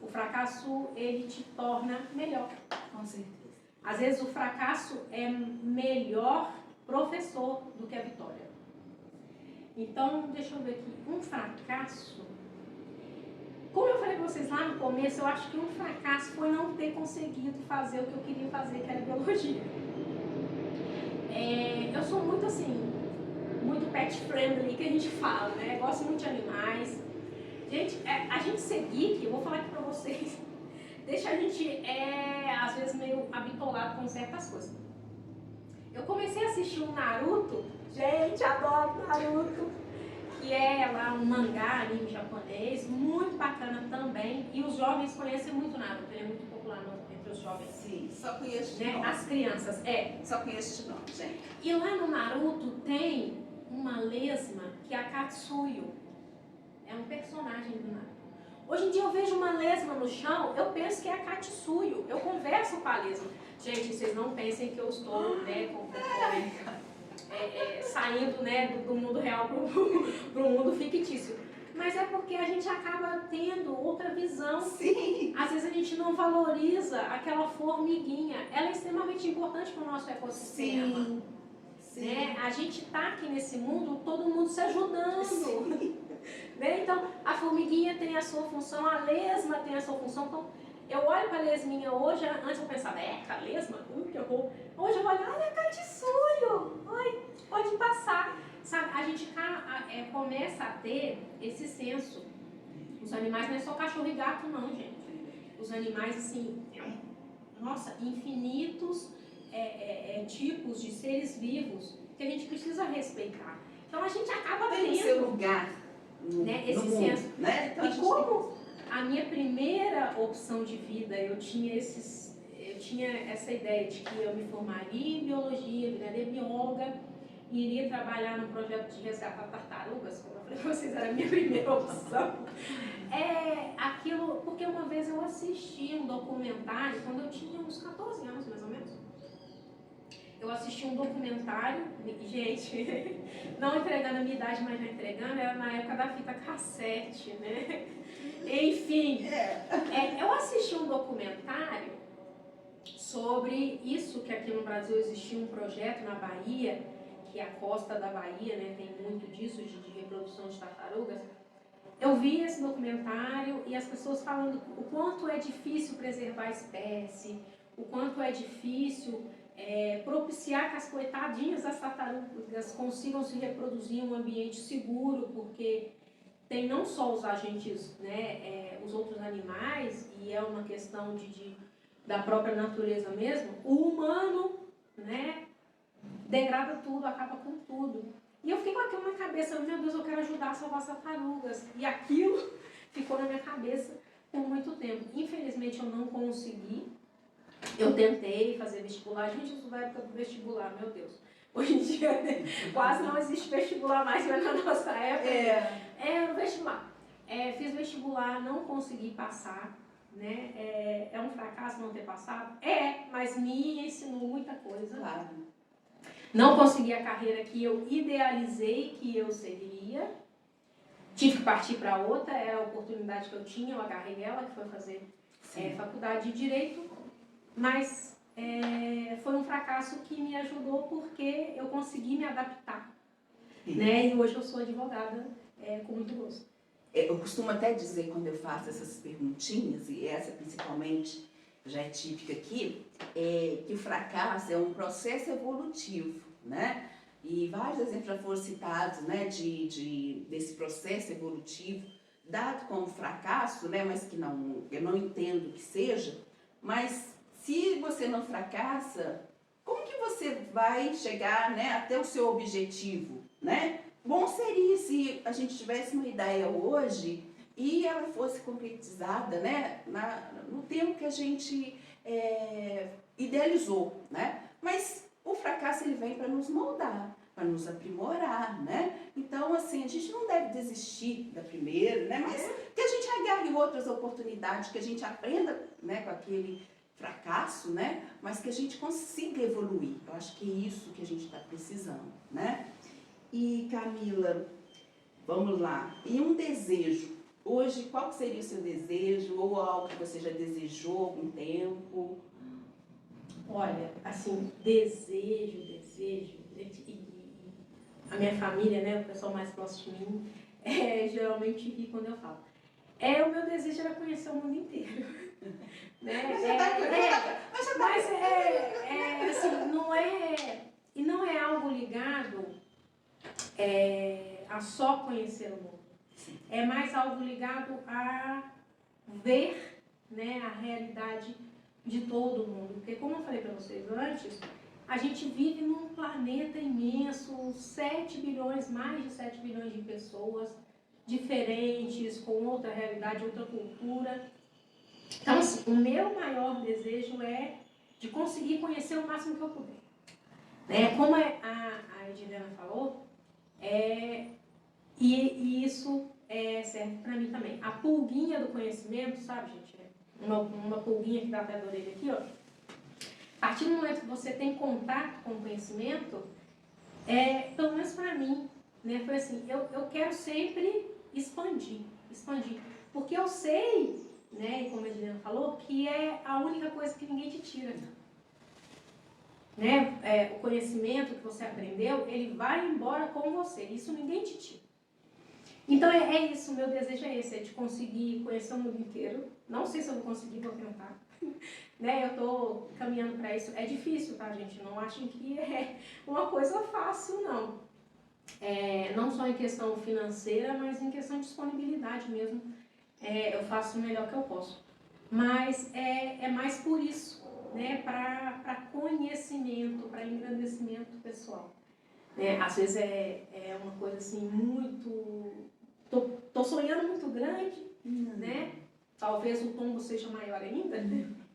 [SPEAKER 2] O fracasso, ele te torna melhor.
[SPEAKER 1] Com certeza.
[SPEAKER 2] Às vezes, o fracasso é melhor professor do que a vitória. Então, deixa eu ver aqui. Um fracasso... Como eu falei para vocês lá no começo, eu acho que um fracasso foi não ter conseguido fazer o que eu queria fazer, que era biologia. Eu sou muito assim... muito pet friendly, que a gente fala, né? Gosto muito de animais. Gente, a gente ser geek, eu vou falar aqui pra vocês, deixa a gente, às vezes, meio habitolado com certas coisas. Eu comecei a assistir um Naruto, gente, adoro Naruto, que é lá um mangá, anime japonês, muito bacana também, e os jovens conhecem muito Naruto, ele é muito popular entre os jovens.
[SPEAKER 1] Sim, só conheço de
[SPEAKER 2] né?
[SPEAKER 1] nome.
[SPEAKER 2] As crianças,
[SPEAKER 1] Só conheço de nome, gente.
[SPEAKER 2] E lá no Naruto tem uma lesma que é a Katsuyo. É um personagem do Naruto. Hoje em dia eu vejo uma lesma no chão, eu penso que é a Katsuyo. Eu converso com a lesma. Gente, vocês não pensem que eu estou, né, saindo, né, do mundo real para o mundo fictício. Mas é porque a gente acaba tendo outra visão.
[SPEAKER 1] Sim.
[SPEAKER 2] Às vezes a gente não valoriza aquela formiguinha. Ela é extremamente importante para o nosso ecossistema.
[SPEAKER 1] Sim. Sim.
[SPEAKER 2] Né? A gente está aqui nesse mundo, todo mundo se ajudando.
[SPEAKER 1] Sim.
[SPEAKER 2] Né? Então, a formiguinha tem a sua função, a lesma tem a sua função. Então, eu olho para a lesminha hoje, antes eu pensava, a lesma? Que horror. Hoje eu olho, olha, Katsuyo, oi, pode passar. Sabe, a gente começa a ter esse senso. Os animais não é só cachorro e gato, não, gente. Os animais, assim, nossa, infinitos tipos de seres vivos que a gente precisa respeitar. Então, a gente acaba
[SPEAKER 1] Tem
[SPEAKER 2] tendo
[SPEAKER 1] o seu lugar
[SPEAKER 2] esse
[SPEAKER 1] no
[SPEAKER 2] senso.
[SPEAKER 1] mundo, né? Então,
[SPEAKER 2] e como a minha primeira opção de vida, eu tinha essa ideia de que eu me formaria em biologia, viraria bióloga e iria trabalhar num projeto de resgatar tartarugas, como eu falei para vocês, era a minha primeira opção. Aquilo, porque uma vez eu assisti um documentário, quando eu tinha uns 14 anos, mais ou menos. Eu assisti um documentário, gente, não entregando a minha idade, mas já entregando, era na época da fita cassete, né? Enfim, eu assisti um documentário sobre isso, que aqui no Brasil existia um projeto na Bahia, que a costa da Bahia, né, tem muito disso, de reprodução de tartarugas. Eu vi esse documentário e as pessoas falando o quanto é difícil preservar a espécie, o quanto é difícil propiciar que as coitadinhas das tartarugas consigam se reproduzir em um ambiente seguro, porque tem não só os agentes, né, os outros animais, e é uma questão da própria natureza mesmo, o humano, né, degrada tudo, acaba com tudo. E eu fiquei com aquilo na cabeça, meu Deus, eu quero ajudar a salvar as tartarugas. E aquilo ficou na minha cabeça por muito tempo. Infelizmente eu não consegui. Eu tentei fazer vestibular. Gente, eu sou da época do vestibular, meu Deus. Hoje em dia quase não existe vestibular mais, mas na nossa época o vestibular. Fiz vestibular, não consegui passar. Né? É um fracasso não ter passado? Mas me ensinou muita coisa.
[SPEAKER 1] Claro.
[SPEAKER 2] Não consegui a carreira que eu idealizei que eu seria. Tive que partir para outra, era a oportunidade que eu tinha, eu agarrei ela, que foi fazer faculdade de Direito. Mas foi um fracasso que me ajudou porque eu consegui me adaptar. Né? E hoje eu sou advogada com muito gosto.
[SPEAKER 1] Eu costumo até dizer, quando eu faço essas perguntinhas, e essa principalmente já é típica aqui, que o fracasso é um processo evolutivo, né? E vários exemplos já foram citados, né, desse processo evolutivo, dado como fracasso, né, mas que eu não entendo que seja, mas se você não fracassa, como que você vai chegar, né, até o seu objetivo, né? Bom seria se a gente tivesse uma ideia hoje e ela fosse concretizada, né, no tempo que a gente idealizou, né? Mas o fracasso ele vem para nos moldar, para nos aprimorar, né? Então, assim, a gente não deve desistir da primeira, né? Mas que a gente agarre outras oportunidades, que a gente aprenda, né, com aquele fracasso, né? Mas que a gente consiga evoluir. Eu acho que é isso que a gente está precisando, né? E Camila, vamos lá. E um desejo? Hoje, qual seria o seu desejo? Ou algo que você já desejou há algum tempo?
[SPEAKER 2] Olha, assim, desejo. A minha família, né, o pessoal mais próximo de mim, geralmente ri quando eu falo. O meu desejo era conhecer o mundo inteiro. Né? Mas assim, não é algo ligado a só conhecer o mundo. É mais algo ligado a ver, né, a realidade de todo mundo. Porque, como eu falei para vocês antes, a gente vive num planeta imenso, mais de 7 bilhões de pessoas diferentes, com outra realidade, outra cultura. Então, assim, o meu maior desejo é de conseguir conhecer o máximo que eu puder. Como a Edilena falou, e isso serve para mim também. A pulguinha do conhecimento, sabe, gente? Uma pulguinha que dá até da orelha aqui, ó. A partir do momento que você tem contato com o conhecimento, pelo menos para mim, né, foi assim, eu quero sempre expandir. Porque eu sei, né, e como a Juliana falou, que é a única coisa que ninguém te tira. Né? O conhecimento que você aprendeu, ele vai embora com você. Isso ninguém te tira. Então é isso, o meu desejo é esse, é de conseguir conhecer o mundo inteiro. Não sei se eu vou conseguir, vou tentar. Né? Eu estou caminhando para isso. É difícil, tá, gente? Não achem que é uma coisa fácil, não. Não só em questão financeira, mas em questão de disponibilidade mesmo. Eu faço o melhor que eu posso. Mas é mais por isso, né? Para conhecimento, para engrandecimento pessoal. Às vezes é uma coisa assim muito... Tô sonhando muito grande, né? Talvez o tombo seja maior ainda,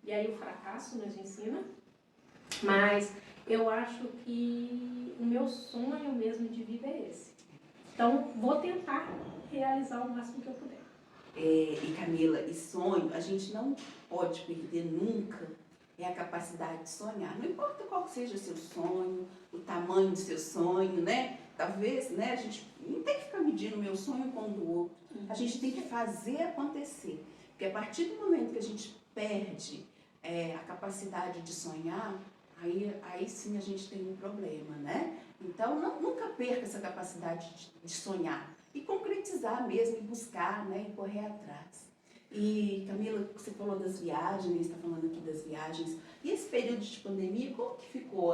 [SPEAKER 2] e aí o fracasso nos ensina. Mas eu acho que o meu sonho mesmo de vida é esse. Então, vou tentar realizar o máximo que eu puder.
[SPEAKER 1] E Camila, e sonho, a gente não pode perder nunca a capacidade de sonhar. Não importa qual seja o seu sonho, o tamanho do seu sonho, né? Talvez, né, a gente não tem que ficar medindo o meu sonho com o do outro. A gente tem que fazer acontecer. Porque a partir do momento que a gente perde a capacidade de sonhar, aí sim a gente tem um problema, né? Então, nunca perca essa capacidade de sonhar e concretizar mesmo, e buscar, né, e correr atrás. E Camila, você falou das viagens, está falando aqui das viagens. E esse período de pandemia, como que ficou?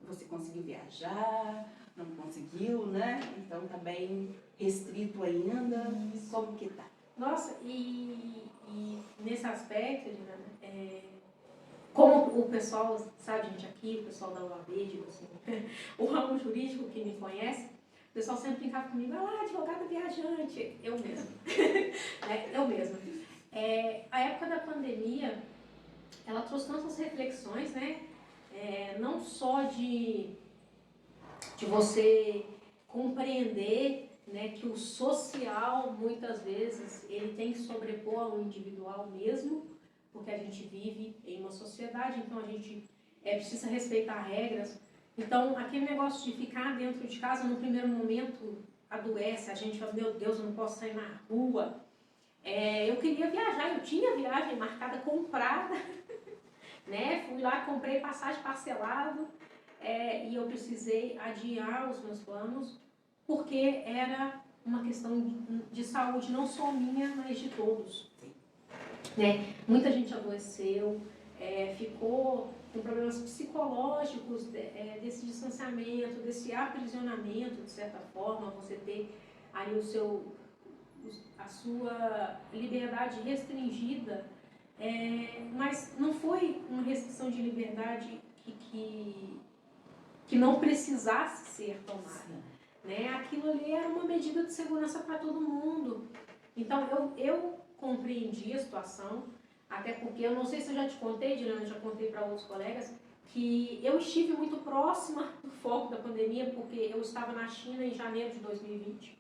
[SPEAKER 1] Você conseguiu viajar? Não conseguiu, né? Então tá bem restrito ainda. Como que tá?
[SPEAKER 2] Nossa, e nesse aspecto, Juliana, como o pessoal, sabe, gente, aqui, o pessoal da UAB, digo assim, o ramo jurídico que me conhece, o pessoal sempre brincava comigo, advogada viajante, eu mesma. Eu mesma. A época da pandemia, ela trouxe tantas reflexões, né? Não só de você compreender, né, que o social, muitas vezes, ele tem que sobrepor ao individual mesmo, porque a gente vive em uma sociedade, então a gente precisa respeitar regras. Então, aquele negócio de ficar dentro de casa, no primeiro momento, adoece, a gente fala, meu Deus, eu não posso sair na rua. Eu queria viajar, eu tinha viagem marcada, comprada, né? Fui lá, comprei passagem parcelado, e eu precisei adiar os meus planos, porque era uma questão de saúde, não só minha, mas de todos. Né? Muita gente adoeceu, ficou com problemas psicológicos desse distanciamento, desse aprisionamento, de certa forma, você ter aí a sua liberdade restringida, mas não foi uma restrição de liberdade que não precisasse ser tomada. Né? Aquilo ali era uma medida de segurança para todo mundo. Então, eu compreendi a situação, até porque, eu não sei se eu já te contei, Juliana, já contei para outros colegas, que eu estive muito próxima do foco da pandemia, porque eu estava na China em janeiro de 2020.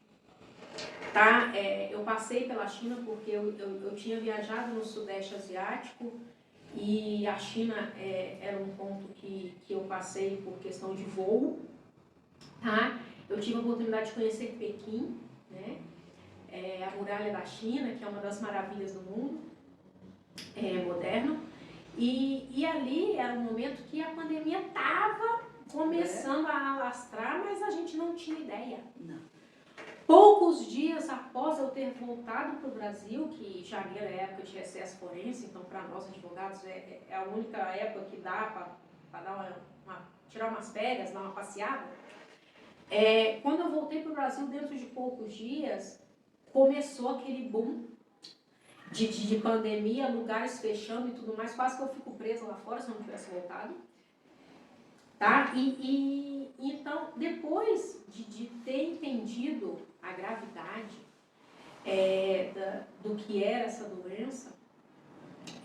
[SPEAKER 2] Tá? Eu passei pela China porque eu tinha viajado no Sudeste Asiático, e a China era um ponto que eu passei por questão de voo. Tá? Eu tive a oportunidade de conhecer Pequim, né? A muralha da China, que é uma das maravilhas do mundo moderno. E ali era um momento que a pandemia estava começando a alastrar, mas a gente não tinha ideia.
[SPEAKER 1] Não.
[SPEAKER 2] Poucos dias após eu ter voltado para o Brasil, que janeiro é época de recesso forense, então para nós advogados é a única época que dá para dar tirar umas férias, dar uma passeada. Quando eu voltei para o Brasil, dentro de poucos dias, começou aquele boom de pandemia, lugares fechando e tudo mais, quase que eu fico presa lá fora se eu não tivesse voltado. Tá? Então, depois de ter entendido a gravidade do que era essa doença,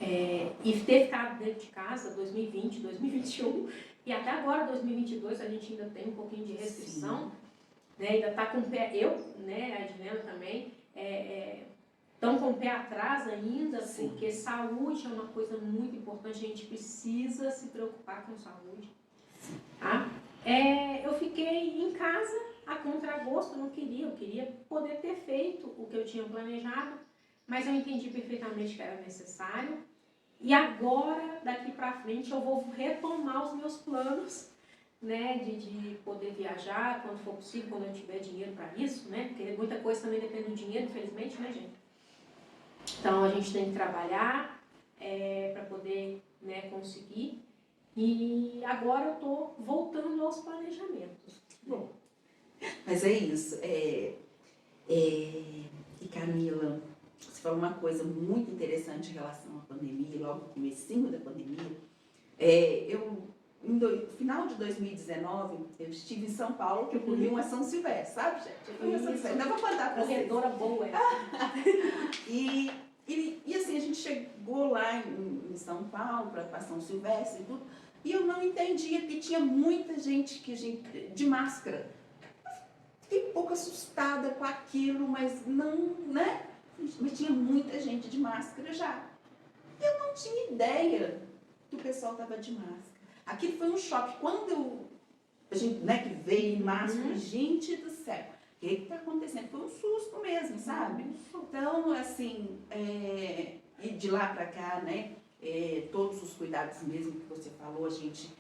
[SPEAKER 2] e ter ficado dentro de casa 2020, 2021, e até agora 2022 a gente ainda tem um pouquinho de restrição, né, ainda está com o pé, eu, né, a Edilena também, estão com o pé atrás ainda,
[SPEAKER 1] Sim.
[SPEAKER 2] porque saúde é uma coisa muito importante, a gente precisa se preocupar com saúde. Tá? Eu fiquei em casa a contragosto, eu queria poder ter feito o que eu tinha planejado, mas eu entendi perfeitamente que era necessário. E agora, daqui para frente, eu vou retomar os meus planos, né, de poder viajar quando for possível, quando eu tiver dinheiro para isso, né, porque muita coisa também depende do dinheiro, infelizmente, né, gente? Então, a gente tem que trabalhar para poder, né, conseguir. E agora eu estou voltando aos planejamentos. Bom.
[SPEAKER 1] Mas é isso. E Camila, você falou uma coisa muito interessante em relação à pandemia, logo no comecinho da pandemia. No final de 2019, eu estive em São Paulo, que eu corri uma São Silvestre, sabe, gente? Eu corri uma São Silvestre. Ainda vou contar para vocês.
[SPEAKER 2] Corredora boa,
[SPEAKER 1] E assim, a gente chegou lá em São Paulo para São Silvestre e tudo, e eu não entendia, porque tinha muita gente de máscara. Fiquei um pouco assustada com aquilo, mas não, né? Mas tinha muita gente de máscara já. E eu não tinha ideia que o pessoal estava de máscara. Aquilo foi um choque. Quando a gente, né, que veio em máscara, gente do céu, o que está acontecendo? Foi um susto mesmo, sabe? Então, assim, e de lá para cá, né, todos os cuidados mesmo que você falou, a gente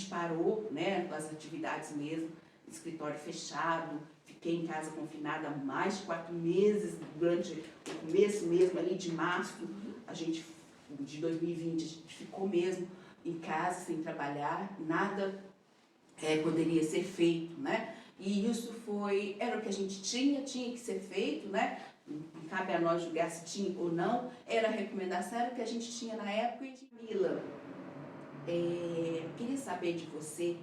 [SPEAKER 1] parou, né, as atividades mesmo, escritório fechado, fiquei em casa confinada há mais de 4 meses, durante o começo mesmo ali de março, de 2020, a gente ficou mesmo em casa, sem trabalhar, nada poderia ser feito, né? E isso era o que a gente tinha que ser feito, né? Não cabe a nós julgar se tinha ou não, era a recomendação, era o que a gente tinha na época. E Camila, queria saber de você,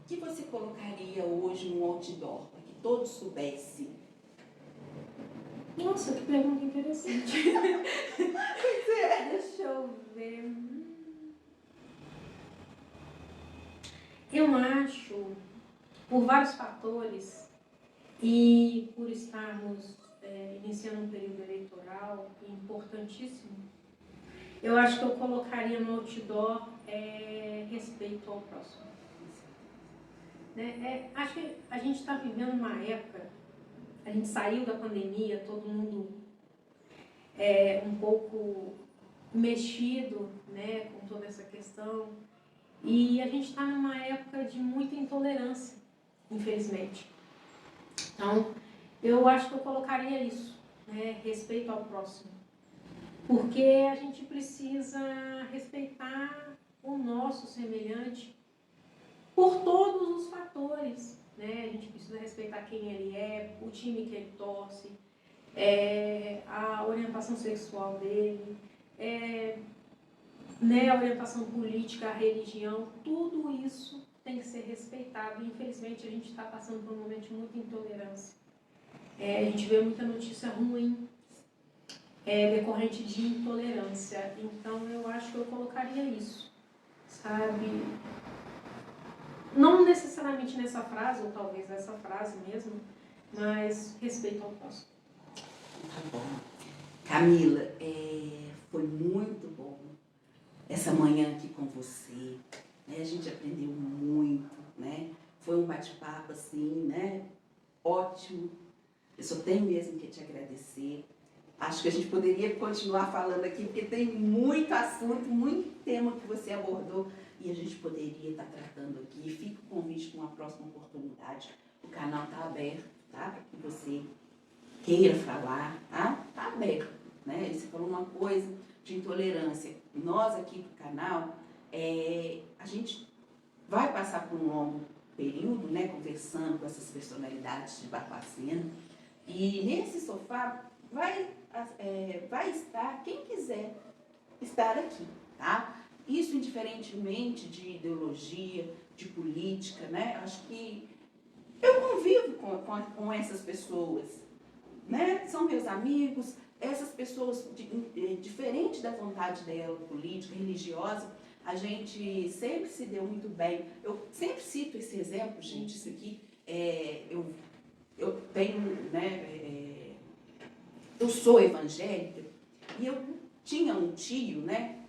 [SPEAKER 1] o que você colocaria hoje num outdoor, para que todos soubessem?
[SPEAKER 2] Nossa, que pergunta interessante.
[SPEAKER 1] Pois é.
[SPEAKER 2] Deixa eu ver. Eu acho, por vários fatores, e por estarmos iniciando um período eleitoral importantíssimo, eu acho que eu colocaria no outdoor respeito ao próximo. Acho que a gente está vivendo uma época, a gente saiu da pandemia, todo mundo um pouco mexido, né, com toda essa questão, e a gente está numa época de muita intolerância, infelizmente. Então, eu acho que eu colocaria isso, né, respeito ao próximo, porque a gente precisa respeitar o nosso semelhante por todos os fatores, né? A gente precisa respeitar quem ele é, o time que ele torce, a orientação sexual dele, né, a orientação política, a religião, tudo isso tem que ser respeitado. E, infelizmente, a gente está passando por um momento de muita intolerância. A gente vê muita notícia ruim decorrente de intolerância. Então, eu acho que eu colocaria isso, sabe? Não necessariamente nessa frase, ou talvez nessa frase mesmo, mas respeito ao próximo.
[SPEAKER 1] Tá bom. Camila, foi muito bom essa manhã aqui com você, né? A gente aprendeu muito, né? Foi um bate-papo assim, né? Ótimo. Eu só tenho mesmo que te agradecer. Acho que a gente poderia continuar falando aqui, porque tem muito assunto, muito tema que você abordou e a gente poderia estar tratando aqui. Fica o convite para uma próxima oportunidade. O canal está aberto, tá? Para que você queira falar, tá? Está aberto, né? Você falou uma coisa de intolerância. Nós aqui do canal, a gente vai passar por um longo período, né? Conversando com essas personalidades de Barbacena. E nesse sofá vai estar quem quiser estar aqui, tá? Isso indiferentemente de ideologia, de política, né? Acho que eu convivo com essas pessoas, né? São meus amigos, essas pessoas, diferente da vontade dela, política, religiosa, a gente sempre se deu muito bem. Eu sempre cito esse exemplo, gente, isso aqui, eu tenho, né, eu sou evangélica e eu tinha um tio, né,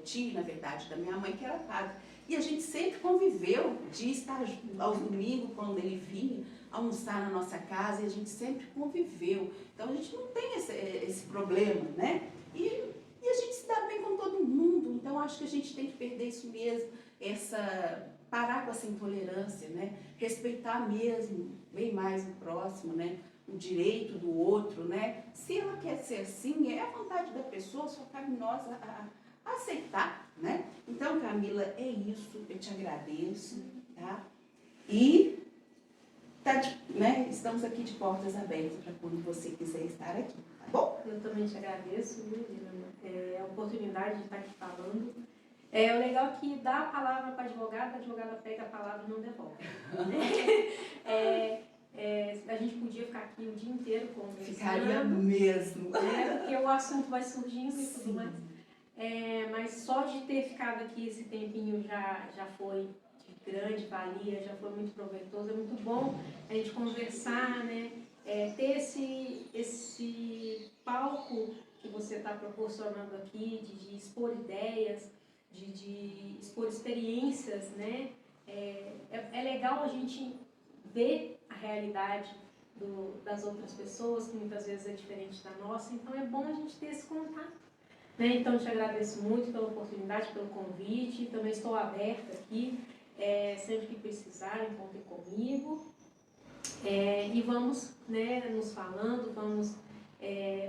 [SPEAKER 1] tio, na verdade, da minha mãe, que era padre. E a gente sempre conviveu de estar aos domingos, quando ele vinha, almoçar na nossa casa, e a gente sempre conviveu. Então a gente não tem esse problema, né? E a gente se dá bem com todo mundo. Então acho que a gente tem que perder isso mesmo, parar com essa intolerância, né? Respeitar mesmo, bem mais o próximo, né? O direito do outro, né? Se ela quer ser assim, é a vontade da pessoa, só cabe nós a aceitar, né? Então, Camila, é isso, eu te agradeço, tá? E né, estamos aqui de portas abertas para quando você quiser estar aqui, tá bom?
[SPEAKER 2] Eu também te agradeço, viu, Dilma? A oportunidade de estar aqui falando. O legal é que dá a palavra para a advogada pega a palavra e não devolve. A gente podia ficar aqui o dia inteiro conversando.
[SPEAKER 1] Ficaria mesmo.
[SPEAKER 2] Porque o assunto vai surgindo e tudo
[SPEAKER 1] Sim.
[SPEAKER 2] mais. Mas só de ter ficado aqui esse tempinho já foi de grande valia, já foi muito proveitoso. É muito bom a gente conversar, né? Ter esse palco que você está proporcionando aqui, de expor ideias, de expor experiências, né? É legal a gente ver a realidade das outras pessoas, que muitas vezes é diferente da nossa, então é bom a gente ter esse contato. Né? Então, eu te agradeço muito pela oportunidade, pelo convite, também estou aberta aqui, sempre que precisarem, contem comigo. E vamos, né, nos falando, vamos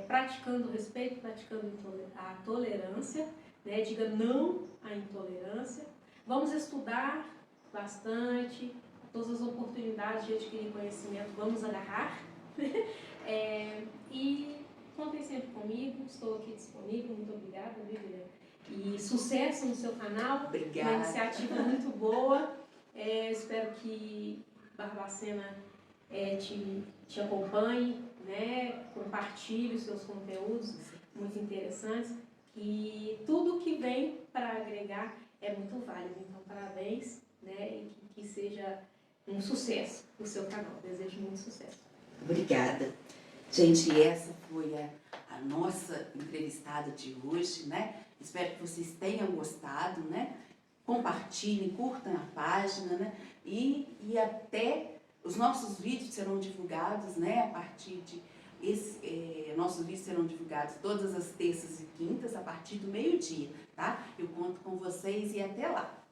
[SPEAKER 2] praticando o respeito, praticando a tolerância, né? Diga não à intolerância. Vamos estudar bastante, todas as oportunidades de adquirir conhecimento, vamos agarrar. E contem sempre comigo, estou aqui disponível, muito obrigada, Viviane. E sucesso no seu canal,
[SPEAKER 1] Obrigada.
[SPEAKER 2] uma iniciativa muito boa. Espero que Barbacena te acompanhe, né? Compartilhe os seus conteúdos muito interessantes. E tudo que vem para agregar é muito válido. Então, parabéns, né? E que seja um sucesso o seu canal. Desejo muito sucesso.
[SPEAKER 1] Obrigada. Gente, essa foi a nossa entrevistada de hoje, né? Espero que vocês tenham gostado, né? Compartilhem, curtam a página, né? E até os nossos vídeos serão divulgados, né? A partir de nossos vídeos serão divulgados todas as terças e quintas a partir do meio-dia, tá? Eu conto com vocês e até lá.